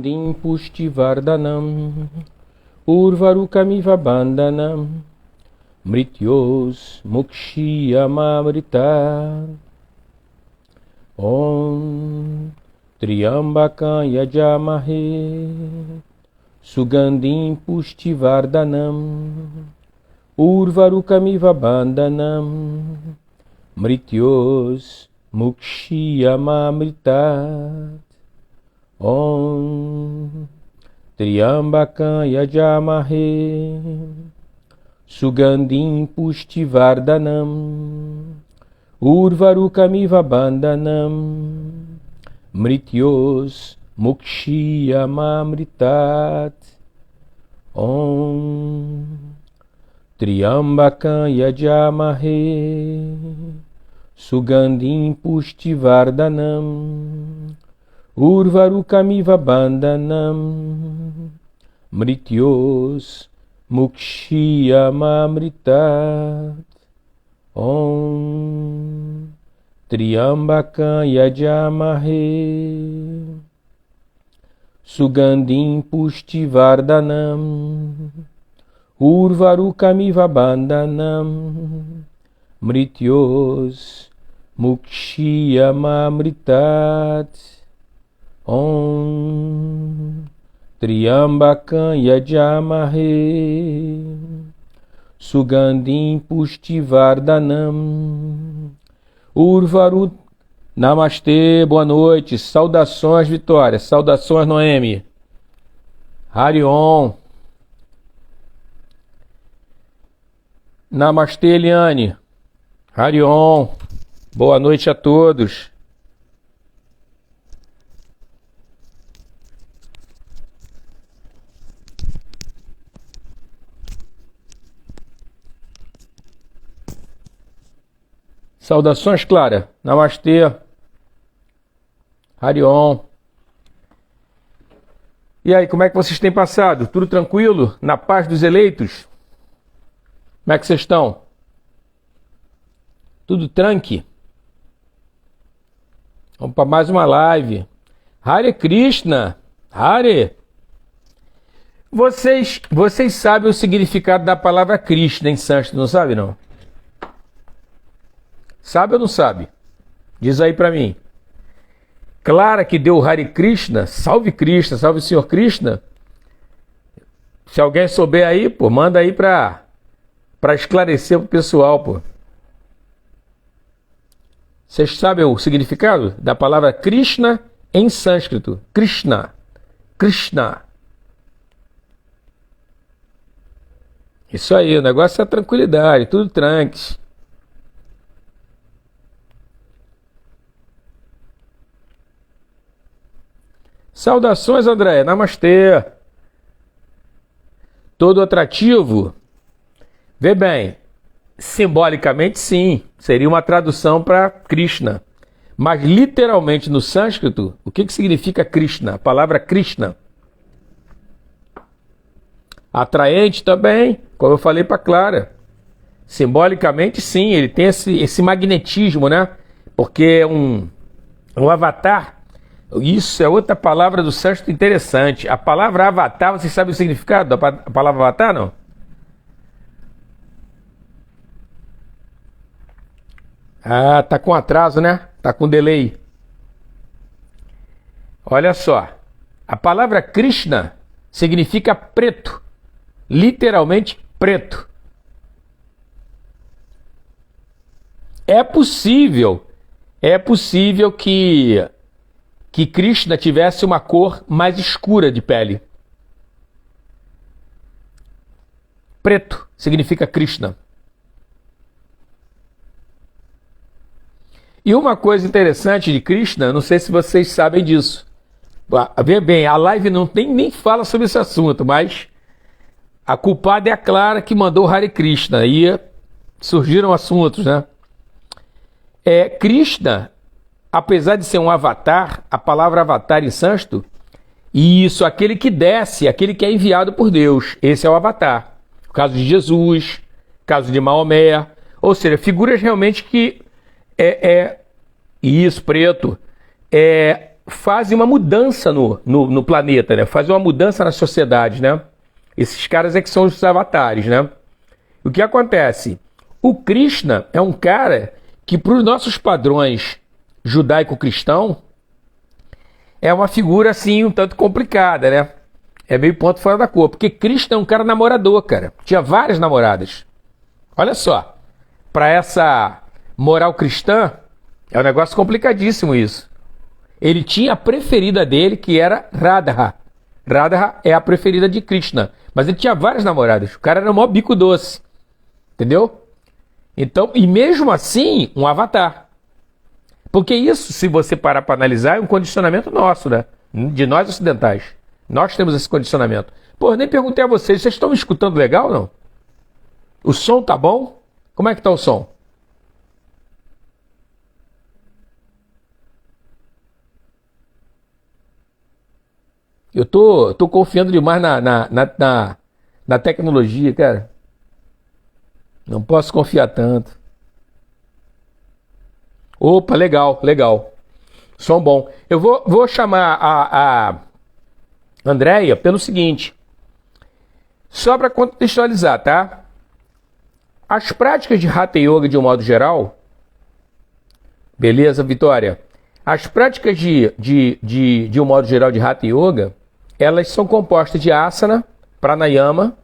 Pushtivardhanam Urvarukamiva Bandhanam Mrityos Mukshiyamamrita Om Triambakam Yajamahe Sugandim Pushtivardhanam Urvarukamiva Bandhanam Mrityos Mukshiyamamrita Om Triambakam Yajamahe Sugandim Pushtivardhanam Urvarukamiva Bandhanam Mrityos Mukshiyamamritat Om Triambakam Yajamahe Sugandim Pushtivardhanam Urvarukamiva Bandhanam Mrityos Mukshiyamamritat Om Triambakam Yajamahe Sugandim Pushtivardhanam Urvarukamiva Bandhanam Mrityos Mukshiyamamritat Om Triambakam Yajamahe Sugandim Pushtivardhanam Urvaru. Namastê, boa noite, saudações Vitória, saudações Noemi, Harion. Namastê Eliane, Harion, boa noite a todos. Saudações, Clara. Namastê. Harion. E aí, como é que vocês têm passado? Tudo tranquilo? Na paz dos eleitos? Como é que vocês estão? Tudo tranqui? Vamos para mais uma live. Hare Krishna. Hare. Vocês sabem o significado da palavra Krishna em sânscrito, não sabem, não? Sabe ou não sabe? Diz aí pra mim. Clara que deu Hare Krishna, salve o Senhor Krishna. Se alguém souber aí, pô, manda aí pra esclarecer pro pessoal, pô. Vocês sabem o significado da palavra Krishna em sânscrito? Krishna. Krishna. Isso aí, o negócio é tranquilidade, tudo tranquilo. Saudações, André. Namastê. Todo atrativo? Vê bem, simbolicamente sim, seria uma tradução para Krishna. Mas literalmente no sânscrito, o que significa Krishna? A palavra Krishna. Atraente também, como eu falei para Clara. Simbolicamente sim, ele tem esse magnetismo, né? Porque é um avatar. Isso é outra palavra do sânscrito interessante. A palavra avatar, vocês sabem o significado da palavra avatar, não? Ah, tá com atraso, né? Tá com delay. Olha só. A palavra Krishna significa preto. Literalmente preto. É possível que Krishna tivesse uma cor mais escura de pele. Preto significa Krishna. E uma coisa interessante de Krishna, não sei se vocês sabem disso. Vê bem, a live nem fala sobre esse assunto, mas a culpada é a Clara que mandou Hare Krishna. Aí surgiram assuntos, né? Krishna, apesar de ser um avatar, a palavra avatar em sânscrito, isso, aquele que desce, aquele que é enviado por Deus, esse é o avatar. O caso de Jesus, o caso de Maomé, ou seja, figuras realmente que isso, preto, fazem uma mudança no planeta, né? Fazem uma mudança na sociedade, né? Esses caras é que são os avatares, né? O que acontece? O Krishna é um cara que, para os nossos padrões judaico-cristão, é uma figura, assim, um tanto complicada, né? É meio ponto fora da cor. Porque Krishna é um cara namorador, cara. Tinha várias namoradas. Olha só. Para essa moral cristã, é um negócio complicadíssimo isso. Ele tinha a preferida dele, que era Radha. Radha é a preferida de Krishna. Mas ele tinha várias namoradas. O cara era o maior bico doce. Entendeu? Então, e mesmo assim, um avatar. Porque isso, se você parar para analisar, é um condicionamento nosso, né? De nós ocidentais. Nós temos esse condicionamento. Pô, nem perguntei a vocês estão me escutando legal ou não? O som tá bom? Como é que tá o som? Eu tô confiando demais na tecnologia, cara. Não posso confiar tanto. Opa, legal, legal. Som bom. Eu vou chamar a Andréia pelo seguinte. Só para contextualizar, tá? As práticas de Hatha Yoga, de um modo geral... Beleza, Vitória? As práticas de um modo geral de Hatha Yoga, elas são compostas de asana, pranayama,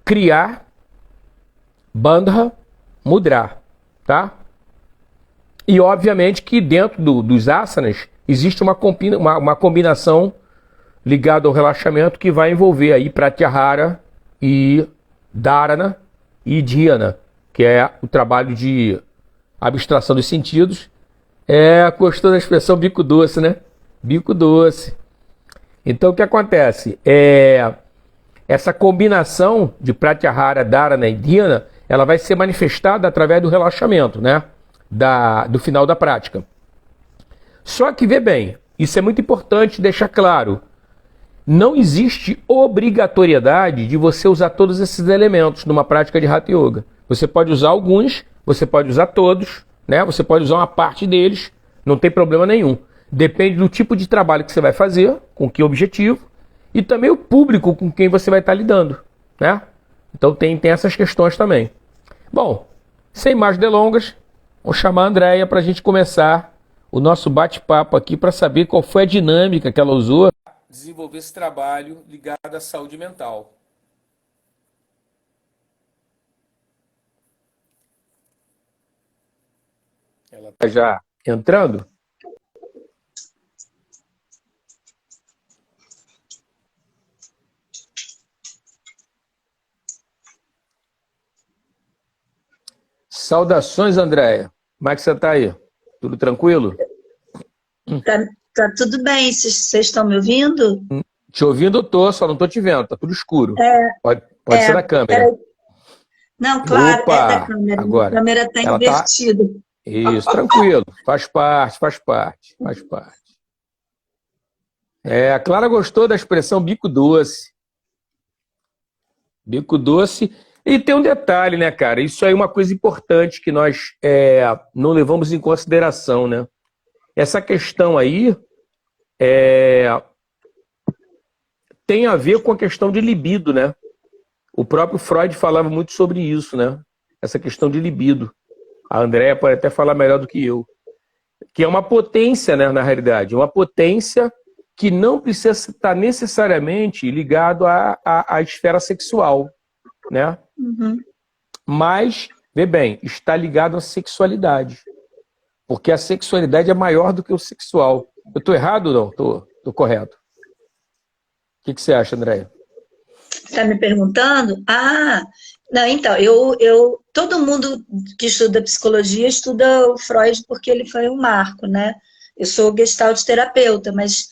kriya, bandha, mudra, tá? E obviamente que dentro dos asanas existe uma combinação ligada ao relaxamento que vai envolver aí pratyahara e dharana e dhyana, que é o trabalho de abstração dos sentidos. Gostou da expressão bico doce, né? Bico doce. Então o que acontece? Essa combinação de pratyahara, dharana e dhyana, ela vai ser manifestada através do relaxamento, né? Do final da prática. Só que, vê bem, isso é muito importante deixar claro. Não existe obrigatoriedade de você usar todos esses elementos numa prática de Hatha Yoga. Você pode usar alguns, você pode usar todos, né? Você pode usar uma parte deles, não tem problema nenhum. Depende do tipo de trabalho que você vai fazer, com que objetivo, e também o público com quem você vai estar lidando, né? Então tem essas questões também. Bom, sem mais delongas, vou chamar a Andréia para a gente começar o nosso bate-papo aqui para saber qual foi a dinâmica que ela usou para desenvolver esse trabalho ligado à saúde mental. Ela está já entrando? Saudações, Andréia. Como é que você está aí? Tudo tranquilo? Tá tudo bem, vocês estão me ouvindo? Te ouvindo eu tô, só não tô te vendo, tá tudo escuro. Pode ser da câmera. Peraí. Não, claro, Opa, é da câmera. agora. A câmera está Ela invertida. Isso, tranquilo. Faz parte. A Clara gostou da expressão bico doce. Bico doce. E tem um detalhe, né, cara? Isso aí é uma coisa importante que nós não levamos em consideração, né? Essa questão aí tem a ver com a questão de libido, né? O próprio Freud falava muito sobre isso, né? Essa questão de libido. A Andréia pode até falar melhor do que eu. Que é uma potência, né, na realidade. Uma potência que não precisa estar necessariamente ligado à esfera sexual, né? Uhum. Mas, vê bem, está ligado à sexualidade. Porque a sexualidade é maior do que o sexual. Eu estou errado ou não? Estou correto. O que você acha, Andréia? Está me perguntando? Não, então, todo mundo que estuda psicologia estuda o Freud porque ele foi um marco, né? Eu sou gestalt terapeuta, mas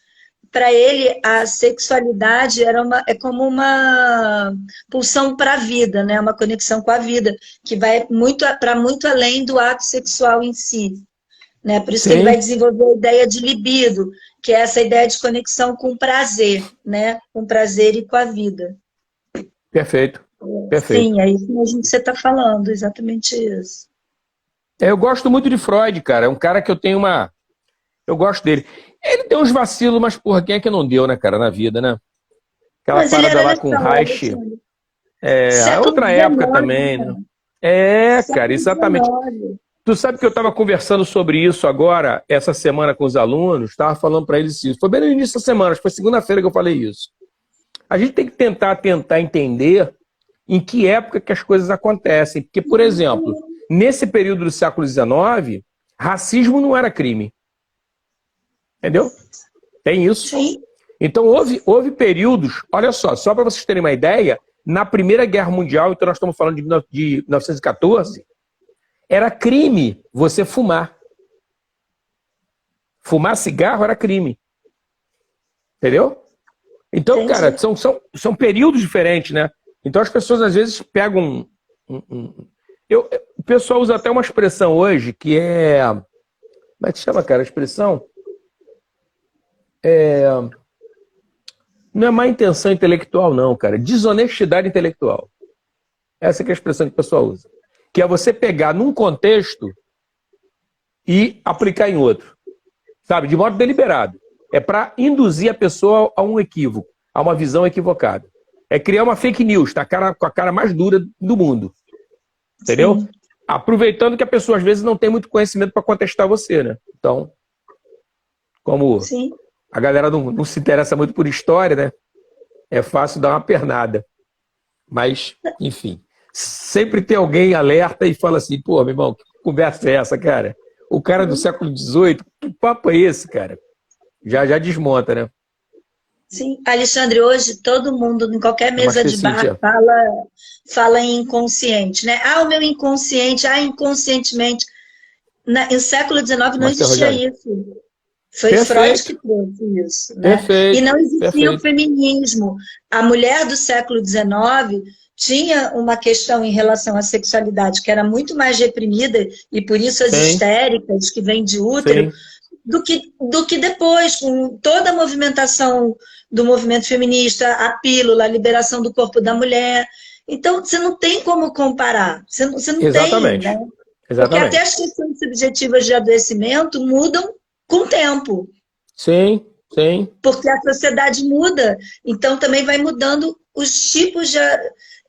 para ele a sexualidade é como uma pulsão para a vida, né? Uma conexão com a vida, que vai para muito além do ato sexual em si. Né? Por isso que ele vai desenvolver a ideia de libido, que é essa ideia de conexão com o prazer, né? Com o prazer e com a vida. Perfeito. Sim, é isso mesmo que você está falando, exatamente isso. Eu gosto muito de Freud, cara. É um cara que eu tenho uma... Eu gosto dele. Ele deu uns vacilos, mas, porra, quem é que não deu, né, cara, na vida, né? Aquela Mas ele parada era lá nessa com hora, Reich. Alexandre. É Século outra época XIX, também, né? cara. É, cara, Século exatamente. XIX. Tu sabe que eu estava conversando sobre isso agora, essa semana, com os alunos, estava falando para eles isso. Foi bem no início da semana, acho que foi segunda-feira que eu falei isso. A gente tem que tentar entender em que época que as coisas acontecem. Porque, por exemplo, nesse período do século XIX, racismo não era crime. Entendeu? Tem isso. Sim, Então, houve períodos, olha só para vocês terem uma ideia, na Primeira Guerra Mundial, então nós estamos falando de 1914, era crime você fumar. Fumar cigarro era crime. Entendeu? Então, cara, entendi. são períodos diferentes, né? Então as pessoas às vezes pegam. O pessoal usa até uma expressão hoje que é. Como é que chama, cara? A expressão? Não é má intenção intelectual, não, cara. Desonestidade intelectual. Essa que é a expressão que o pessoal usa. Que é você pegar num contexto e aplicar em outro. Sabe? De modo deliberado. É para induzir a pessoa a um equívoco, a uma visão equivocada. É criar uma fake news, tá? Com a cara mais dura do mundo. Entendeu? Sim, Aproveitando que a pessoa às vezes não tem muito conhecimento para contestar você, né? Então, como sim. a galera não se interessa muito por história, né? É fácil dar uma pernada. Mas, enfim, sempre tem alguém alerta e fala assim, pô, meu irmão, que conversa é essa, cara? O cara do século XVIII, que papo é esse, cara? Já desmonta, né? Sim, Alexandre, hoje todo mundo, em qualquer mesa Namastê, de bar, Cíntia. fala em inconsciente, né? Ah, o meu inconsciente, inconscientemente. Em século XIX não Namastê, existia Rogério. isso. Foi Freud que Perfeito, trouxe isso, né? E perfeito, não existia o perfeito. feminismo. A mulher do século XIX tinha uma questão em relação à sexualidade que era muito mais reprimida, e por isso as Sim, histéricas que vêm de útero, sim, do que depois, com toda a movimentação do movimento feminista, a pílula, a liberação do corpo da mulher. Então, você não tem como comparar. Você não tem, né? exatamente, Porque até exatamente. as questões subjetivas de adoecimento mudam com o tempo, Sim, sim, porque a sociedade muda, então também vai mudando os tipos de,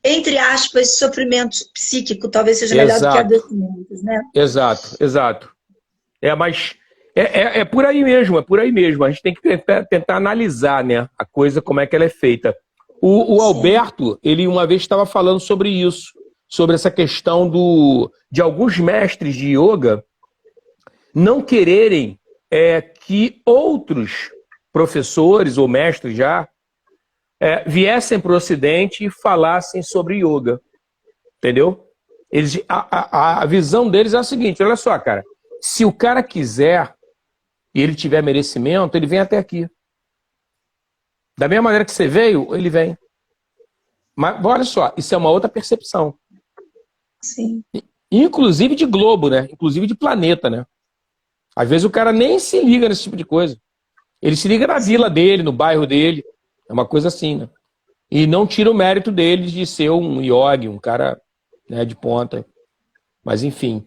entre aspas, sofrimento psíquico, talvez seja melhor do que exato, adoecimentos, né? exato, exato. Mas é por aí mesmo, é por aí mesmo. A gente tem que tentar analisar, né, a coisa, como é que ela é feita. O Sim, Alberto, ele uma vez estava falando sobre isso, sobre essa questão de alguns mestres de yoga não quererem que outros professores ou mestres já viessem para o Ocidente e falassem sobre yoga, entendeu? A visão deles é a seguinte, olha só, cara, se o cara quiser e ele tiver merecimento, ele vem até aqui. Da mesma maneira que você veio, ele vem. Mas olha só, isso é uma outra percepção. sim, Inclusive de globo, né? Inclusive de planeta, né? Às vezes o cara nem se liga nesse tipo de coisa. Ele se liga na vila sim. dele, no bairro dele. É uma coisa assim, né? E não tira o mérito dele de ser um yogi, um cara, né, de ponta. Mas enfim.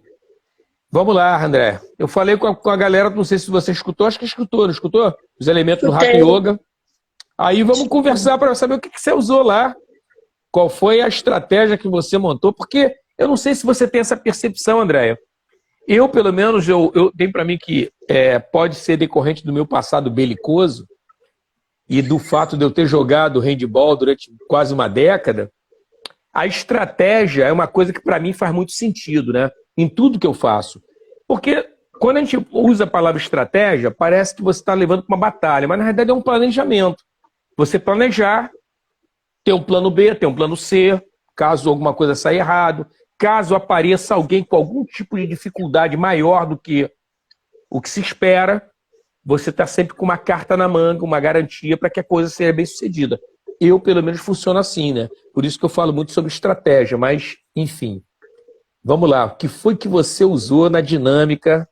Vamos lá, André. Eu falei com a galera, não sei se você escutou, acho que escutou, não escutou? Os elementos do Hatha Escutei, Yoga. Aí vamos escutei. conversar para saber o que você usou lá. Qual foi a estratégia que você montou? Porque eu não sei se você tem essa percepção, Andréia. Eu, pelo menos, eu tenho para mim que pode ser decorrente do meu passado belicoso e do fato de eu ter jogado handball durante quase uma década. A estratégia é uma coisa que para mim faz muito sentido, né? Em tudo que eu faço. Porque quando a gente usa a palavra estratégia, parece que você está levando para uma batalha, mas na realidade é um planejamento. Você planejar, ter um plano B, ter um plano C, caso alguma coisa saia errado, caso apareça alguém com algum tipo de dificuldade maior do que o que se espera, você está sempre com uma carta na manga, uma garantia para que a coisa seja bem sucedida. Eu, pelo menos, funciono assim, né? Por isso que eu falo muito sobre estratégia, mas, enfim. Vamos lá, o que foi que você usou na dinâmica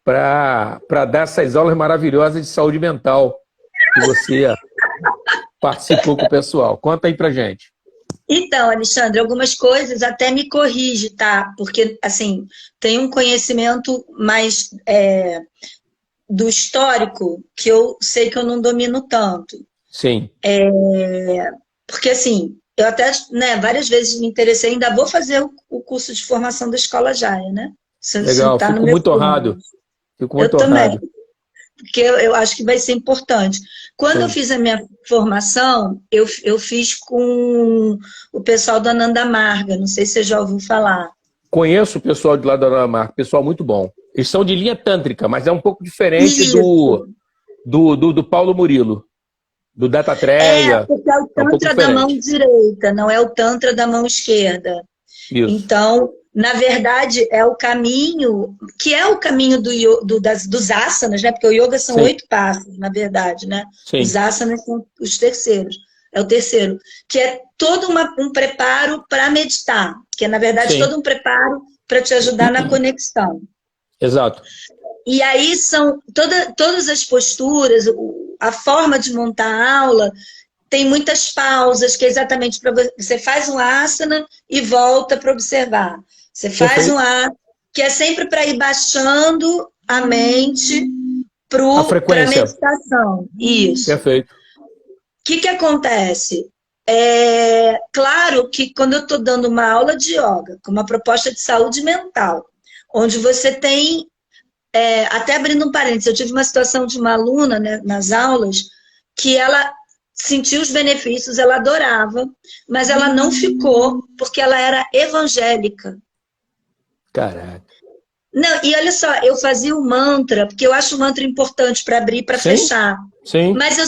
para dar essas aulas maravilhosas de saúde mental que você participou com o pessoal? Conta aí pra gente. Então, Alexandre, algumas coisas até me corrige, tá? Porque, assim, tem um conhecimento mais do histórico que eu sei que eu não domino tanto. Sim. Porque, assim, eu até, né, várias vezes me interessei, ainda vou fazer o curso de formação da Escola Jaia, né? Isso Legal, está no fico meu muito plano. honrado. Fico Eu muito também, honrado. porque eu acho que vai ser importante. Quando eu Sim. fiz a minha formação, eu fiz com o pessoal da Nanda Marga, não sei se você já ouviu falar. Conheço o pessoal de lá da Dinamarca, pessoal muito bom. Eles são de linha tântrica, mas é um pouco diferente do, Isso. do Paulo Murilo, do Dattatreya. Porque é o É um pouco Tantra da mão diferente. direita, não é o Tantra da mão esquerda. Isso. Então, na verdade, é o caminho, que é o caminho dos asanas, né? Porque o yoga são Sim, 8 passos, na verdade, né? Os sim, asanas são os terceiros. É o terceiro, que é todo um preparo para meditar, que é, na verdade, sim. todo um preparo para te ajudar na conexão. Exato. E aí são todas as posturas, a forma de montar a aula, tem muitas pausas, que é exatamente para você faz um asana e volta para observar. Você faz um Perfeito. asana, que é sempre para ir baixando a mente A para a frequência. meditação. Isso. O Perfeito. que acontece? É claro que quando eu estou dando uma aula de yoga, com uma proposta de saúde mental, onde você tem, até abrindo um parênteses, eu tive uma situação de uma aluna, né, nas aulas, que ela sentiu os benefícios, ela adorava, mas ela não ficou porque ela era evangélica. Caraca. Não, e olha só, eu fazia o mantra, porque eu acho o mantra importante para abrir e para Sim, fechar. sim. Mas eu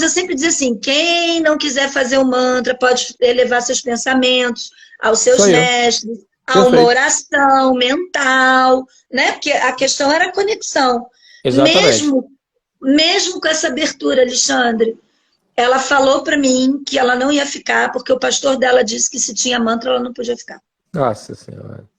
sempre dizia assim: quem não quiser fazer o mantra pode elevar seus pensamentos aos Isso seus aí. mestres, a uma Perfeito. oração mental, né? Porque a questão era a conexão. Exatamente. Mesmo com essa abertura, Alexandre, ela falou para mim que ela não ia ficar porque o pastor dela disse que se tinha mantra ela não podia ficar. Nossa Senhora.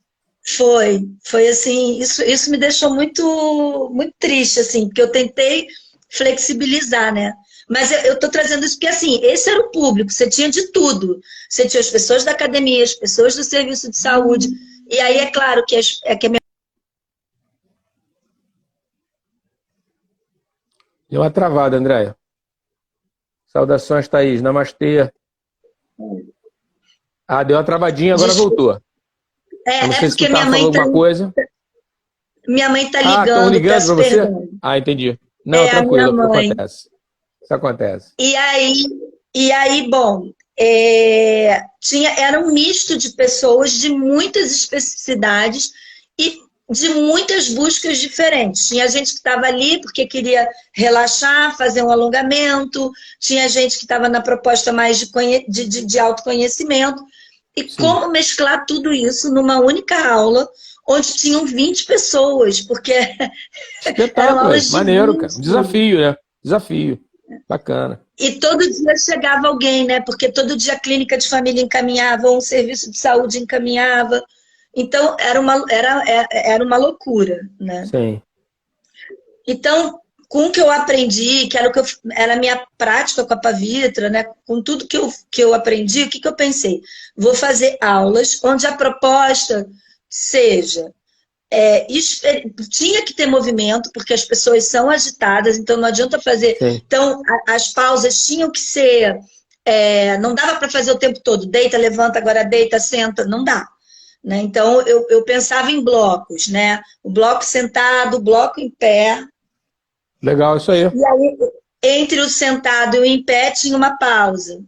Foi assim, isso me deixou muito, muito triste, assim, porque eu tentei flexibilizar, né? Mas eu tô trazendo isso porque, assim, esse era o público, você tinha de tudo. Você tinha as pessoas da academia, as pessoas do serviço de saúde, e aí é claro que, que a minha... Deu uma travada, Andréia. Saudações, Thaís. Namastê. Ah, deu uma travadinha, agora Desculpa, voltou. Eu não é sei se tu porque estava falando alguma coisa. minha mãe tá Ah, estão ligando, ligando para peço você? perdão. Ah, entendi. Não, É a minha tranquilo, isso mãe. acontece. Isso acontece. E aí, bom, era um misto de pessoas de muitas especificidades e de muitas buscas diferentes. Tinha gente que estava ali porque queria relaxar, fazer um alongamento, tinha gente que estava na proposta mais de autoconhecimento. E Sim. como mesclar tudo isso numa única aula, onde tinham 20 pessoas, porque eram Espetáculo, velho. aulas de Maneiro, cara. Um 20. desafio, né? Desafio. Bacana. E todo dia chegava alguém, né? Porque todo dia a clínica de família encaminhava, ou um serviço de saúde encaminhava. Então, era uma loucura, né? Sim. Então, com o que eu aprendi, que era a minha prática com a Pavitra, né? Com tudo que eu aprendi, o que eu pensei? Vou fazer aulas onde a proposta seja tinha que ter movimento, porque as pessoas são agitadas, então não adianta fazer. Sim. Então, as pausas tinham que ser. Não dava para fazer o tempo todo, deita, levanta, agora deita, senta, não dá. Né? Então, eu pensava em blocos, né? O bloco sentado, o bloco em pé, Legal, isso aí. e aí, entre o sentado e o em pé, tinha uma pausa.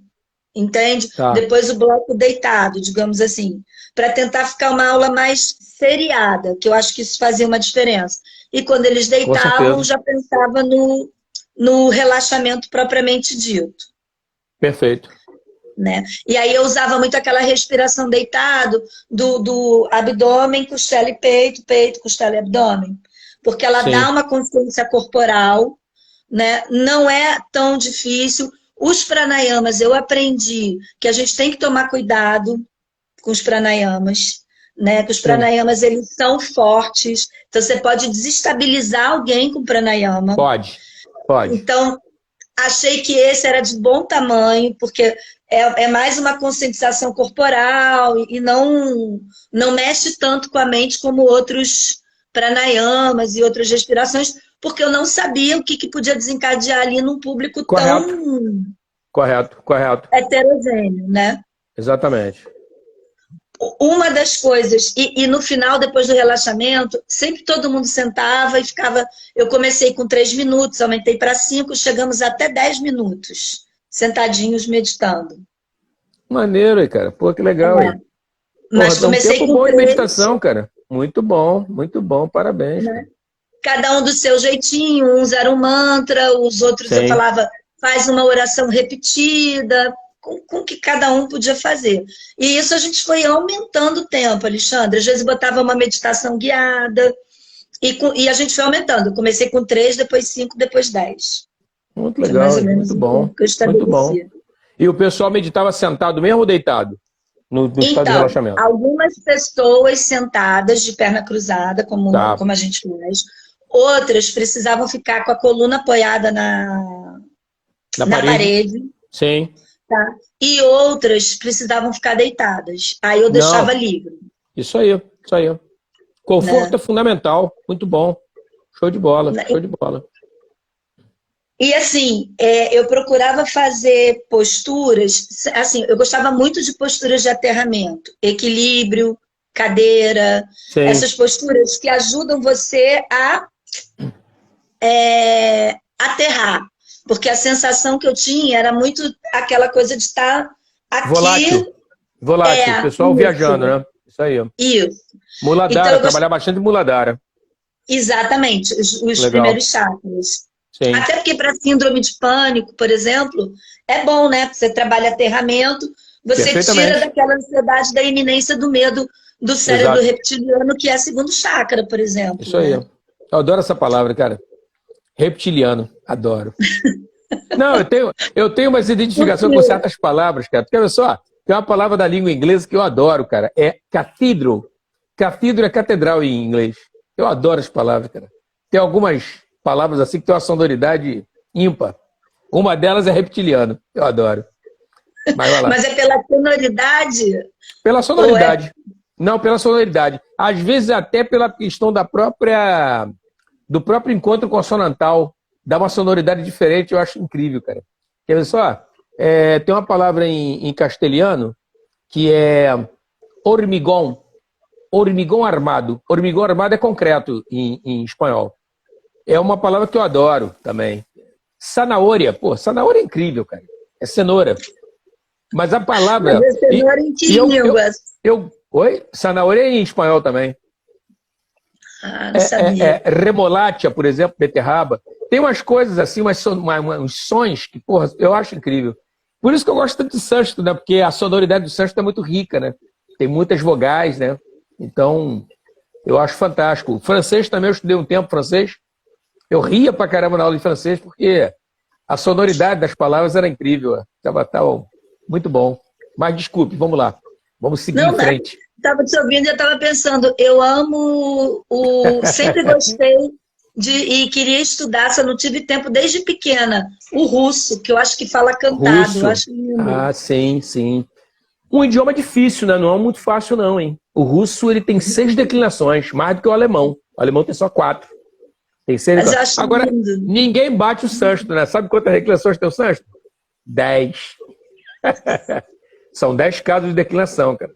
Entende? Tá. Depois o bloco deitado, digamos assim, para tentar ficar uma aula mais seriada, que eu acho que isso fazia uma diferença. E quando eles Com deitavam, certeza. já pensava no relaxamento propriamente dito. Perfeito. Né? E aí eu usava muito aquela respiração deitado do abdômen, costela e peito, peito, costela e abdômen. Porque ela dá Sim. uma consciência corporal, né? Não é tão difícil. Os pranayamas, eu aprendi que a gente tem que tomar cuidado com os pranayamas, né? Que os Sim. pranayamas, eles são fortes, então você pode desestabilizar alguém com pranayama. Pode. Pode. Então, achei que esse era de bom tamanho, porque é mais uma conscientização corporal e não mexe tanto com a mente como outros pranayamas e outras respirações, porque eu não sabia o que podia desencadear ali num público Correto, tão correto, correto. heterogêneo, né? Exatamente. Uma das coisas, e no final, depois do relaxamento, sempre todo mundo sentava e ficava. Eu comecei com 3 minutos, aumentei para 5, chegamos até 10 minutos, sentadinhos meditando. Maneiro, aí, cara. Pô, que legal, É. hein? Porra, Mas tá um comecei tempo com bom de 3, meditação, cara. Muito bom, parabéns, cara. né? Cada um do seu jeitinho, uns eram mantra, os outros eu Sim. falava, faz uma oração repetida, com o que cada um podia fazer. E isso a gente foi aumentando o tempo, Alexandre. Às vezes botava uma meditação guiada, e a gente foi aumentando. Eu comecei com 3, depois 5, depois 10. Muito Foi mais legal, ou hein? menos Muito o bom. tempo que eu Muito bom. estabeleci. E o pessoal meditava sentado mesmo ou deitado? No estado de Então, relaxamento? algumas pessoas sentadas de perna cruzada, Tá. como a gente faz. Outras precisavam ficar com a coluna apoiada na Na parede? parede, Sim. tá? E outras precisavam ficar deitadas. Aí eu deixava Não. livre, Isso aí, isso aí. Conforto né? é fundamental. Muito bom. Show de bola, show de bola. E assim, eu procurava fazer posturas, assim, eu gostava muito de posturas de aterramento, equilíbrio, cadeira, Sim. essas posturas que ajudam você a aterrar, porque a sensação que eu tinha era muito aquela coisa de estar aqui, Volátil. Volátil. Pessoal viajando, né? Isso aí. isso. Então, Muladhara, trabalhar bastante Muladhara. exatamente, os Legal. primeiros chakras. Sim. Até porque para síndrome de pânico, por exemplo, é bom, né? Você trabalha aterramento, você tira daquela ansiedade da iminência do medo do cérebro Exato. reptiliano, que é segundo chakra, por exemplo. Isso aí. Né? Eu adoro essa palavra, cara. Reptiliano. Adoro. Não, eu tenho umas identificações com certas palavras, cara. Porque olha só, tem uma palavra da língua inglesa que eu adoro, cara. É cathedral. Cathedral é catedral em inglês. Eu adoro as palavras, cara. Tem algumas palavras assim que tem uma sonoridade ímpar. Uma delas é reptiliano. Eu adoro. Mas vai lá. Mas é pela sonoridade? Pela sonoridade. Não, pela sonoridade. Às vezes até pela questão do próprio encontro consonantal. Dá uma sonoridade diferente, eu acho incrível, cara. Quer ver só? Tem uma palavra em castelhano que é hormigón. Hormigón armado. Hormigón armado é concreto em espanhol. É uma palavra que eu adoro também. Zanahoria. Pô, zanahoria é incrível, cara. É cenoura. Mas a palavra... Mas é cenoura em que línguas? Oi? Zanahoria é em espanhol também. Ah, não sabia. Remolacha, por exemplo, beterraba. Tem umas coisas assim, uns sons que, porra, eu acho incrível. Por isso que eu gosto tanto de sânscrito, né? Porque a sonoridade do sânscrito é muito rica, né? Tem muitas vogais, né? Então, eu acho fantástico. O francês também, eu estudei um tempo francês. Eu ria pra caramba na aula de francês, porque a sonoridade das palavras era incrível. Tava muito bom. Mas desculpe, vamos lá. Vamos seguir em frente. Estava te ouvindo e eu estava pensando, eu amo sempre gostei e queria estudar, só não tive tempo desde pequena, o russo, que eu acho que fala cantado, Russo. eu acho lindo. Ah, sim, sim. Um idioma difícil, né? Não é muito fácil, não, hein? O russo, ele tem 6 declinações, mais do que o alemão. O alemão tem só 4. Tem 6 Mas eu acho Agora, lindo. ninguém bate o sânscrito, né? Sabe quantas declinações tem o sânscrito? 10. São 10 casos de declinação, cara.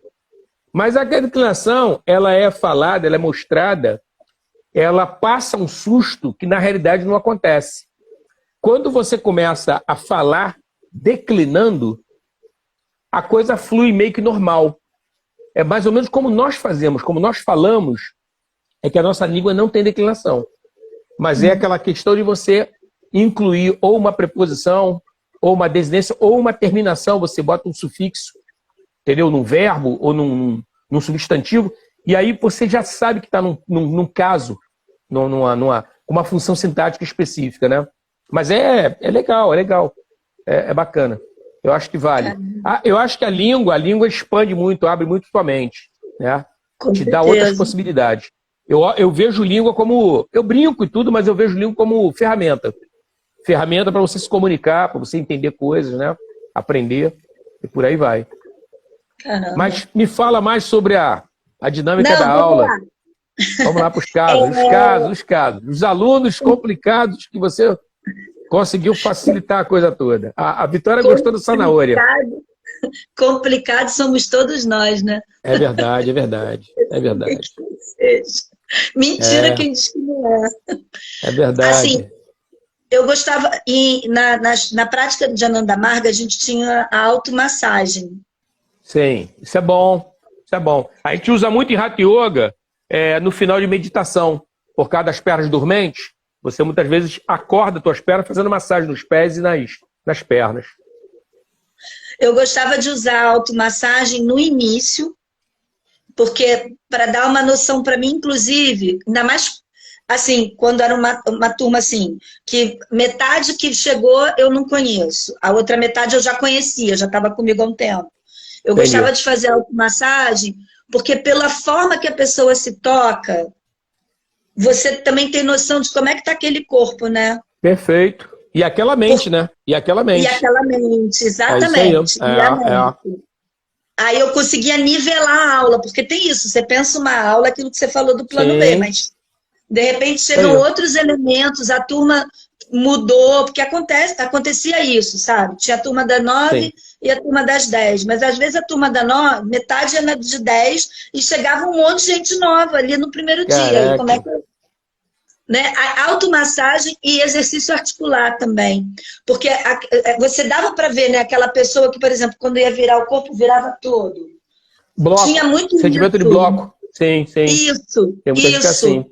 Mas a declinação, ela é falada, ela é mostrada, ela passa um susto que na realidade não acontece. Quando você começa a falar declinando, a coisa flui meio que normal. É mais ou menos como nós fazemos, como nós falamos, é que a nossa língua não tem declinação. Mas é aquela questão de você incluir ou uma preposição, ou uma desinência, ou uma terminação, você bota um sufixo, entendeu? Num verbo ou num substantivo, e aí você já sabe que está num caso, com uma função sintática específica, né? Mas é legal, é bacana. Eu acho que vale. Eu acho que a língua expande muito, abre muito sua mente, né? Te dá outras possibilidades. Eu vejo língua como... Eu brinco e tudo, mas eu vejo língua como ferramenta. ferramenta para você se comunicar, para você entender coisas, né? Aprender e por aí vai. Caramba. Mas me fala mais sobre a dinâmica Não, da vamos aula. lá. Vamos lá para os casos, os casos. Os alunos complicados que você conseguiu facilitar a coisa toda. A Vitória gostou do zanahoria. Complicado somos todos nós, né? É verdade, é verdade. É verdade. Mentira quem diz que não é. É verdade. Assim, eu gostava, na prática de Ananda Marga, a gente tinha a automassagem. Sim, isso é bom. Isso é bom. A gente usa muito em Hatha Yoga no final de meditação. Por causa das pernas dormentes, você muitas vezes acorda suas pernas fazendo massagem nos pés e nas pernas. Eu gostava de usar a automassagem no início, porque para dar uma noção para mim, inclusive, ainda mais assim, quando era uma turma assim, que metade que chegou eu não conheço, a outra metade eu já conhecia, já estava comigo há um tempo. Eu Entendi. gostava de fazer automassagem, porque pela forma que a pessoa se toca, você também tem noção de como é que está aquele corpo, né? Perfeito. E aquela mente, né? E aquela mente. E aquela mente, exatamente. Aí eu conseguia nivelar a aula, porque tem isso, você pensa uma aula, aquilo que você falou do plano B, mas de repente chegam outros elementos, a turma mudou, porque acontecia isso, sabe? Tinha a turma das 9 e a turma das 10, mas às vezes a turma da 9, metade era de 10 e chegava um monte de gente nova ali no primeiro dia. E como é que né? A automassagem e exercício articular também. Porque você dava para ver, né, aquela pessoa que, por exemplo, quando ia virar o corpo, virava todo. Bloco. Tinha muito sentimento de bloco. Sim, sim. Isso, tem muita gente assim.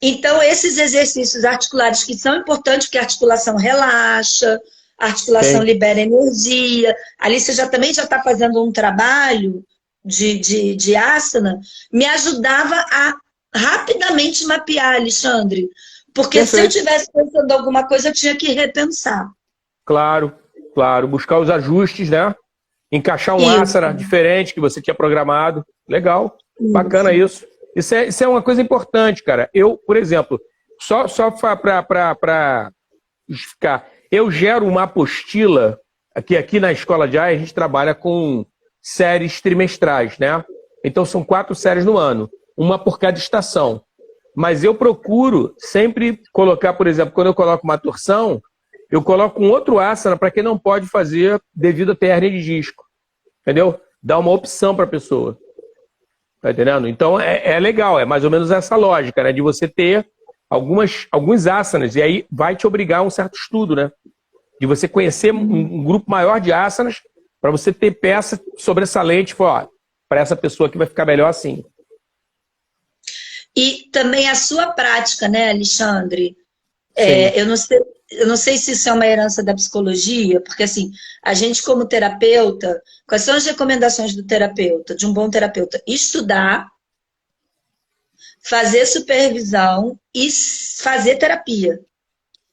Então, esses exercícios articulares que são importantes, porque a articulação relaxa, a articulação libera energia. Ali você também já está fazendo um trabalho de asana, me ajudava a rapidamente mapear, Alexandre. Porque se eu estivesse pensando alguma coisa, eu tinha que repensar. Claro, claro. Buscar os ajustes, né? Encaixar um asana diferente que você tinha programado. Legal. Bacana isso. Isso é uma coisa importante, cara. Eu, por exemplo, só para explicar, eu gero uma apostila, aqui na Escola de Aya, a gente trabalha com séries trimestrais, né? Então são 4 séries no ano, uma por cada estação. Mas eu procuro sempre colocar, por exemplo, quando eu coloco uma torção, eu coloco um outro asana para quem não pode fazer devido a ter hernia de disco. Entendeu? Dá uma opção para a pessoa. Tá entendendo? Então é legal, é mais ou menos essa lógica, né? De você ter alguns asanas, e aí vai te obrigar a um certo estudo, né? De você conhecer um grupo maior de asanas para você ter peça sobressalente, para essa pessoa aqui vai ficar melhor assim. E também a sua prática, né, Alexandre? Eu não sei se isso é uma herança da psicologia, porque assim, a gente como terapeuta, quais são as recomendações do terapeuta, de um bom terapeuta? Estudar, fazer supervisão e fazer terapia.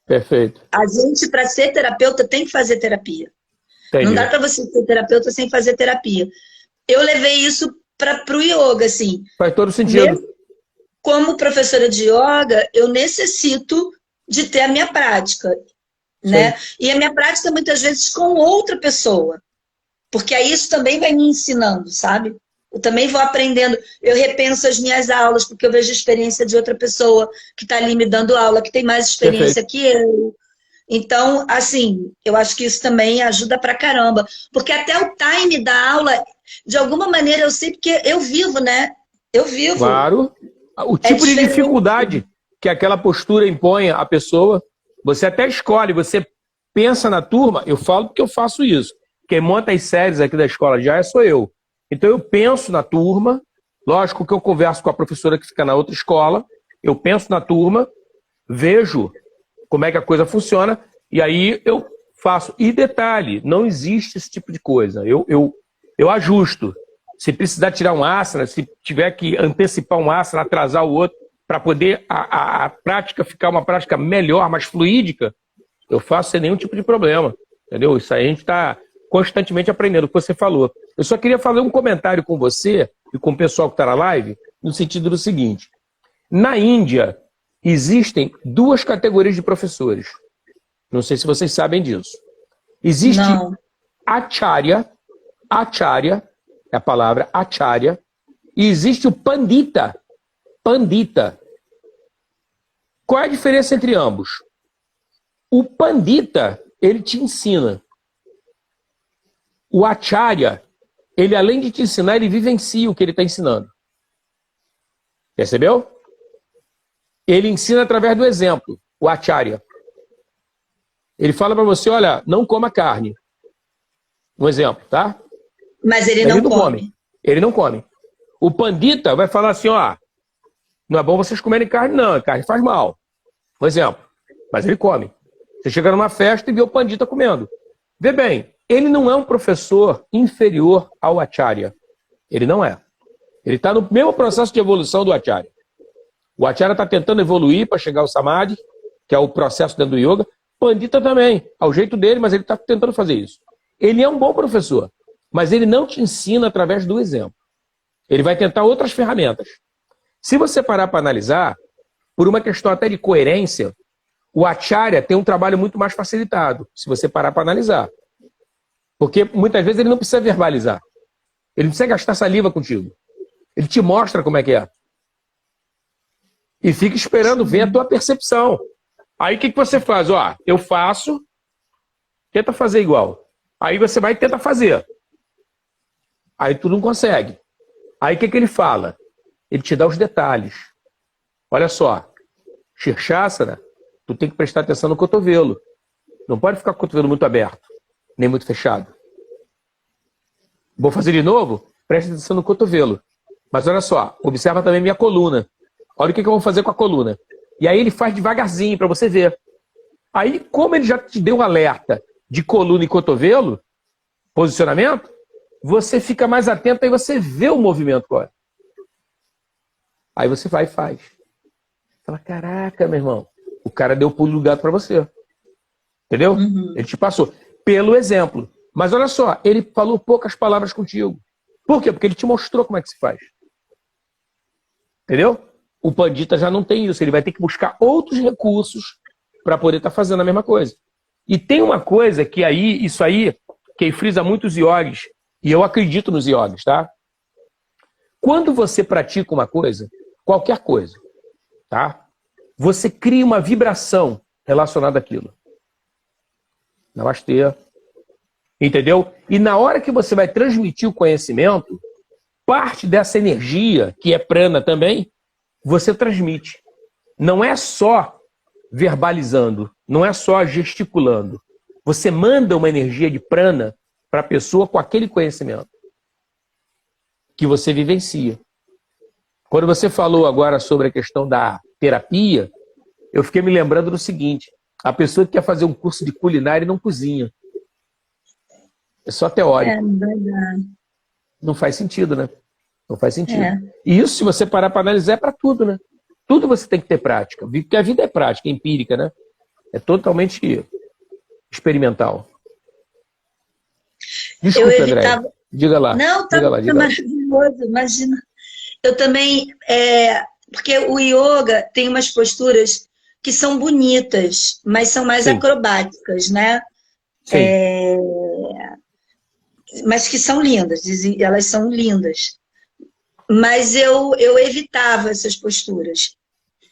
Perfeito. A gente, para ser terapeuta, tem que fazer terapia. Entendi. Não dá para você ser terapeuta sem fazer terapia. Eu levei isso para o yoga, assim. Faz todo sentido. Como professora de yoga, eu necessito de ter a minha prática, né? E a minha prática, muitas vezes, com outra pessoa. Porque aí isso também vai me ensinando, sabe? Eu também vou aprendendo. Eu repenso as minhas aulas, porque eu vejo a experiência de outra pessoa que está ali me dando aula, que tem mais experiência que eu. Então, assim, eu acho que isso também ajuda pra caramba. Porque até o time da aula, de alguma maneira, eu sei, porque eu vivo, né? Eu vivo. Claro. O tipo de dificuldade que aquela postura impõe à pessoa, você até escolhe, você pensa na turma, eu falo porque eu faço isso. Quem monta as séries aqui da Escola de Aya sou eu. Então eu penso na turma, lógico que eu converso com a professora que fica na outra escola, eu penso na turma, vejo como é que a coisa funciona, e aí eu faço. E detalhe, não existe esse tipo de coisa. Eu ajusto. Se precisar tirar um asana, se tiver que antecipar um asana, atrasar o outro, para poder a prática ficar uma prática melhor, mais fluídica, eu faço sem nenhum tipo de problema. Entendeu? Isso aí a gente está constantemente aprendendo o que você falou. Eu só queria fazer um comentário com você e com o pessoal que está na live, no sentido do seguinte. Na Índia, existem 2 categorias de professores. Não sei se vocês sabem disso. Existe Não. acharya, acharya, é a palavra acharya, e existe o pandita, pandita. Qual é a diferença entre ambos? O pandita, ele te ensina. O acharya, ele além de te ensinar, ele vivencia o que ele está ensinando. Percebeu? Ele ensina através do exemplo, o acharya. Ele fala para você, olha, não coma carne. Um exemplo, tá? Mas ele não come. Ele não come. O pandita vai falar assim, ó, não é bom vocês comerem carne, não, carne faz mal. Um exemplo. Mas ele come. Você chega numa festa e vê o pandita comendo. Vê bem, ele não é um professor inferior ao acharya. Ele não é. Ele está no mesmo processo de evolução do acharya. O acharya está tentando evoluir para chegar ao samadhi, que é o processo dentro do yoga. Pandita também, ao jeito dele, mas ele está tentando fazer isso. Ele é um bom professor, mas ele não te ensina através do exemplo. Ele vai tentar outras ferramentas. Se você parar para analisar, por uma questão até de coerência, o acharya tem um trabalho muito mais facilitado, se você parar para analisar. Porque muitas vezes ele não precisa verbalizar. Ele não precisa gastar saliva contigo. Ele te mostra como é que é. E fica esperando ver a tua percepção. Aí o que você faz? Ó, eu faço, tenta fazer igual. Aí você vai e tenta fazer. Aí tu não consegue. Aí o que ele fala? Ele te dá os detalhes. Olha só, Shirshasana, tu tem que prestar atenção no cotovelo. Não pode ficar com o cotovelo muito aberto, nem muito fechado. Vou fazer de novo? Presta atenção no cotovelo. Mas olha só, observa também minha coluna. Olha o que eu vou fazer com a coluna. E aí ele faz devagarzinho para você ver. Aí, como ele já te deu um alerta de coluna e cotovelo, posicionamento, você fica mais atento e você vê o movimento agora. Aí você vai e faz. Fala, caraca, meu irmão, o cara deu pulo do gato para você. Entendeu? Uhum. Ele te passou. Pelo exemplo. Mas olha só, ele falou poucas palavras contigo. Por quê? Porque ele te mostrou como é que se faz. Entendeu? O pandita já não tem isso. Ele vai ter que buscar outros recursos para poder estar fazendo a mesma coisa. E tem uma coisa que aí, isso aí, que frisa muitos yogis, e eu acredito nos yogis, tá? Quando você pratica uma coisa, qualquer coisa, tá? Você cria uma vibração relacionada àquilo. Namastê. Entendeu? E na hora que você vai transmitir o conhecimento, parte dessa energia, que é prana também, você transmite. Não é só verbalizando, não é só gesticulando. Você manda uma energia de prana para a pessoa com aquele conhecimento que você vivencia. Quando você falou agora sobre a questão da terapia, eu fiquei me lembrando do seguinte: a pessoa que quer fazer um curso de culinária e não cozinha. É só teórico. É verdade. Não faz sentido, né? Não faz sentido. É. E isso, se você parar para analisar, é para tudo, né? Tudo você tem que ter prática. Porque a vida é prática, é empírica, né? É totalmente experimental. Desculpa, Eu André. evitava... Diga lá. Não, tá diga lá. maravilhoso, imagina. Eu também, porque o yoga tem umas posturas que são bonitas, mas são mais Sim. acrobáticas, né? Sim. Mas que são lindas, elas são lindas. Mas eu evitava essas posturas.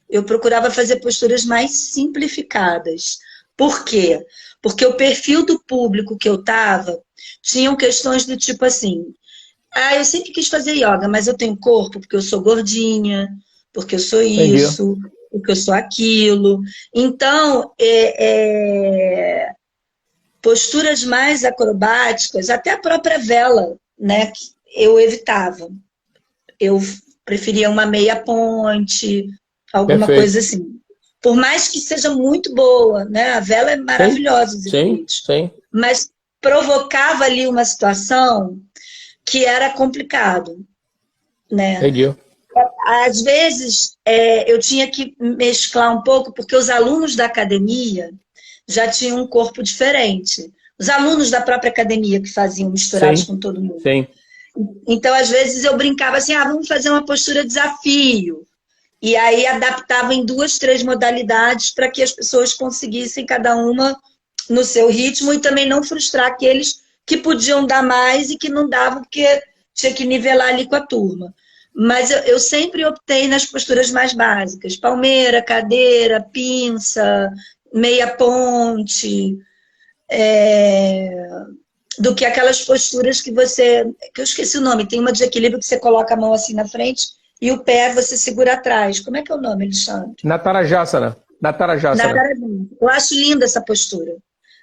Eu procurava fazer posturas mais simplificadas. Por quê? Porque o perfil do público que eu estava tinham questões do tipo assim: eu sempre quis fazer yoga, mas eu tenho corpo porque eu sou gordinha, porque eu sou isso, porque eu sou aquilo. Então, posturas mais acrobáticas, até a própria vela, né, eu evitava. Eu preferia uma meia ponte, alguma Perfeito. coisa assim. Por mais que seja muito boa, né? A vela é maravilhosa, os efeitos. Sim. Mas provocava ali uma situação que era complicado, né? Entendi. Às vezes, eu tinha que mesclar um pouco, porque os alunos da academia já tinham um corpo diferente. Os alunos da própria academia que faziam misturados com todo mundo. Sim. Então, às vezes, eu brincava assim, vamos fazer uma postura desafio. E aí adaptava em 2, 3 modalidades para que as pessoas conseguissem cada uma no seu ritmo e também não frustrar aqueles que podiam dar mais e que não davam porque tinha que nivelar ali com a turma. Mas eu sempre optei nas posturas mais básicas, palmeira, cadeira, pinça, meia ponte, do que aquelas posturas que eu esqueci o nome, tem uma de equilíbrio que você coloca a mão assim na frente e o pé você segura atrás. Como é que é o nome, Alexandre? Natarajassana. Natarajassana. Eu acho linda essa postura. Sim,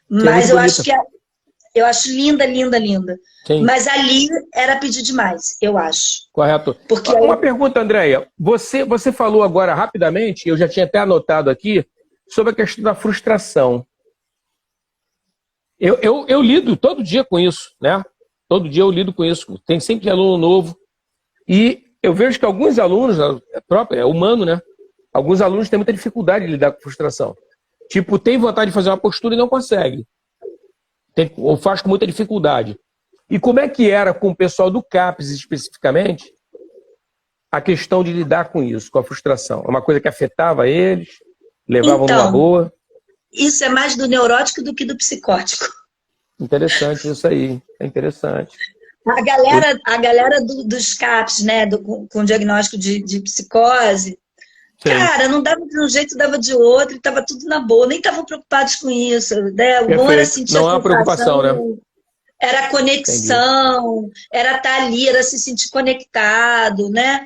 Mas muito eu acho bonita. eu acho linda, linda, linda. Sim, Mas ali era pedir demais, eu acho. correto. Porque Uma pergunta, Andréia. Você falou agora rapidamente, eu já tinha até anotado aqui, sobre a questão da frustração. Eu lido todo dia com isso, né? Todo dia eu lido com isso. Tem sempre aluno novo. E eu vejo que alguns alunos, é humano, né? Alguns alunos têm muita dificuldade de lidar com frustração. Tipo, tem vontade de fazer uma postura e não consegue. Ou faz com muita dificuldade. E como é que era com o pessoal do CAPES especificamente a questão de lidar com isso, com a frustração? É uma coisa que afetava eles? Levavam numa boa? Isso é mais do neurótico do que do psicótico. Interessante isso aí. É interessante. A galera dos CAPs, né, com diagnóstico de psicose, Sim. cara, não dava de um jeito, dava de outro, e estava tudo na boa, nem estavam preocupados com isso, né? O bom era sentir não é uma preocupação, né? Era a conexão, entendi. Era estar ali, era se sentir conectado, né?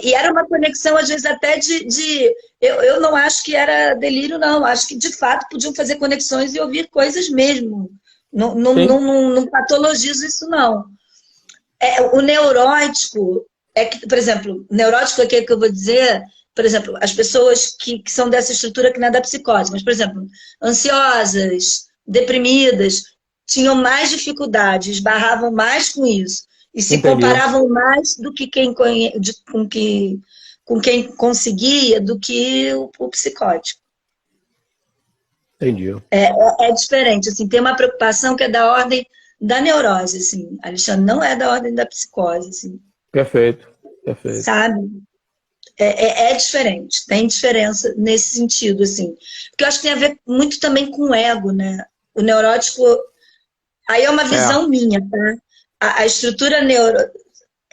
E era uma conexão, às vezes, até eu não acho que era delírio, não. Acho que, de fato, podiam fazer conexões e ouvir coisas mesmo. Não patologizo isso, não. O neurótico, por exemplo, neurótico é o que eu vou dizer, por exemplo, as pessoas que são dessa estrutura que não é da psicose, mas, por exemplo, ansiosas, deprimidas, tinham mais dificuldades, esbarravam mais com isso. E se comparavam mais do que com quem conseguia do que o psicótico. Entendi. É diferente, assim, tem uma preocupação que é da ordem da neurose, assim. Alexandre, não é da ordem da psicose, assim. Perfeito. Sabe? É diferente, tem diferença nesse sentido, assim. Porque eu acho que tem a ver muito também com o ego, né? O neurótico... Aí é uma visão minha, tá? A estrutura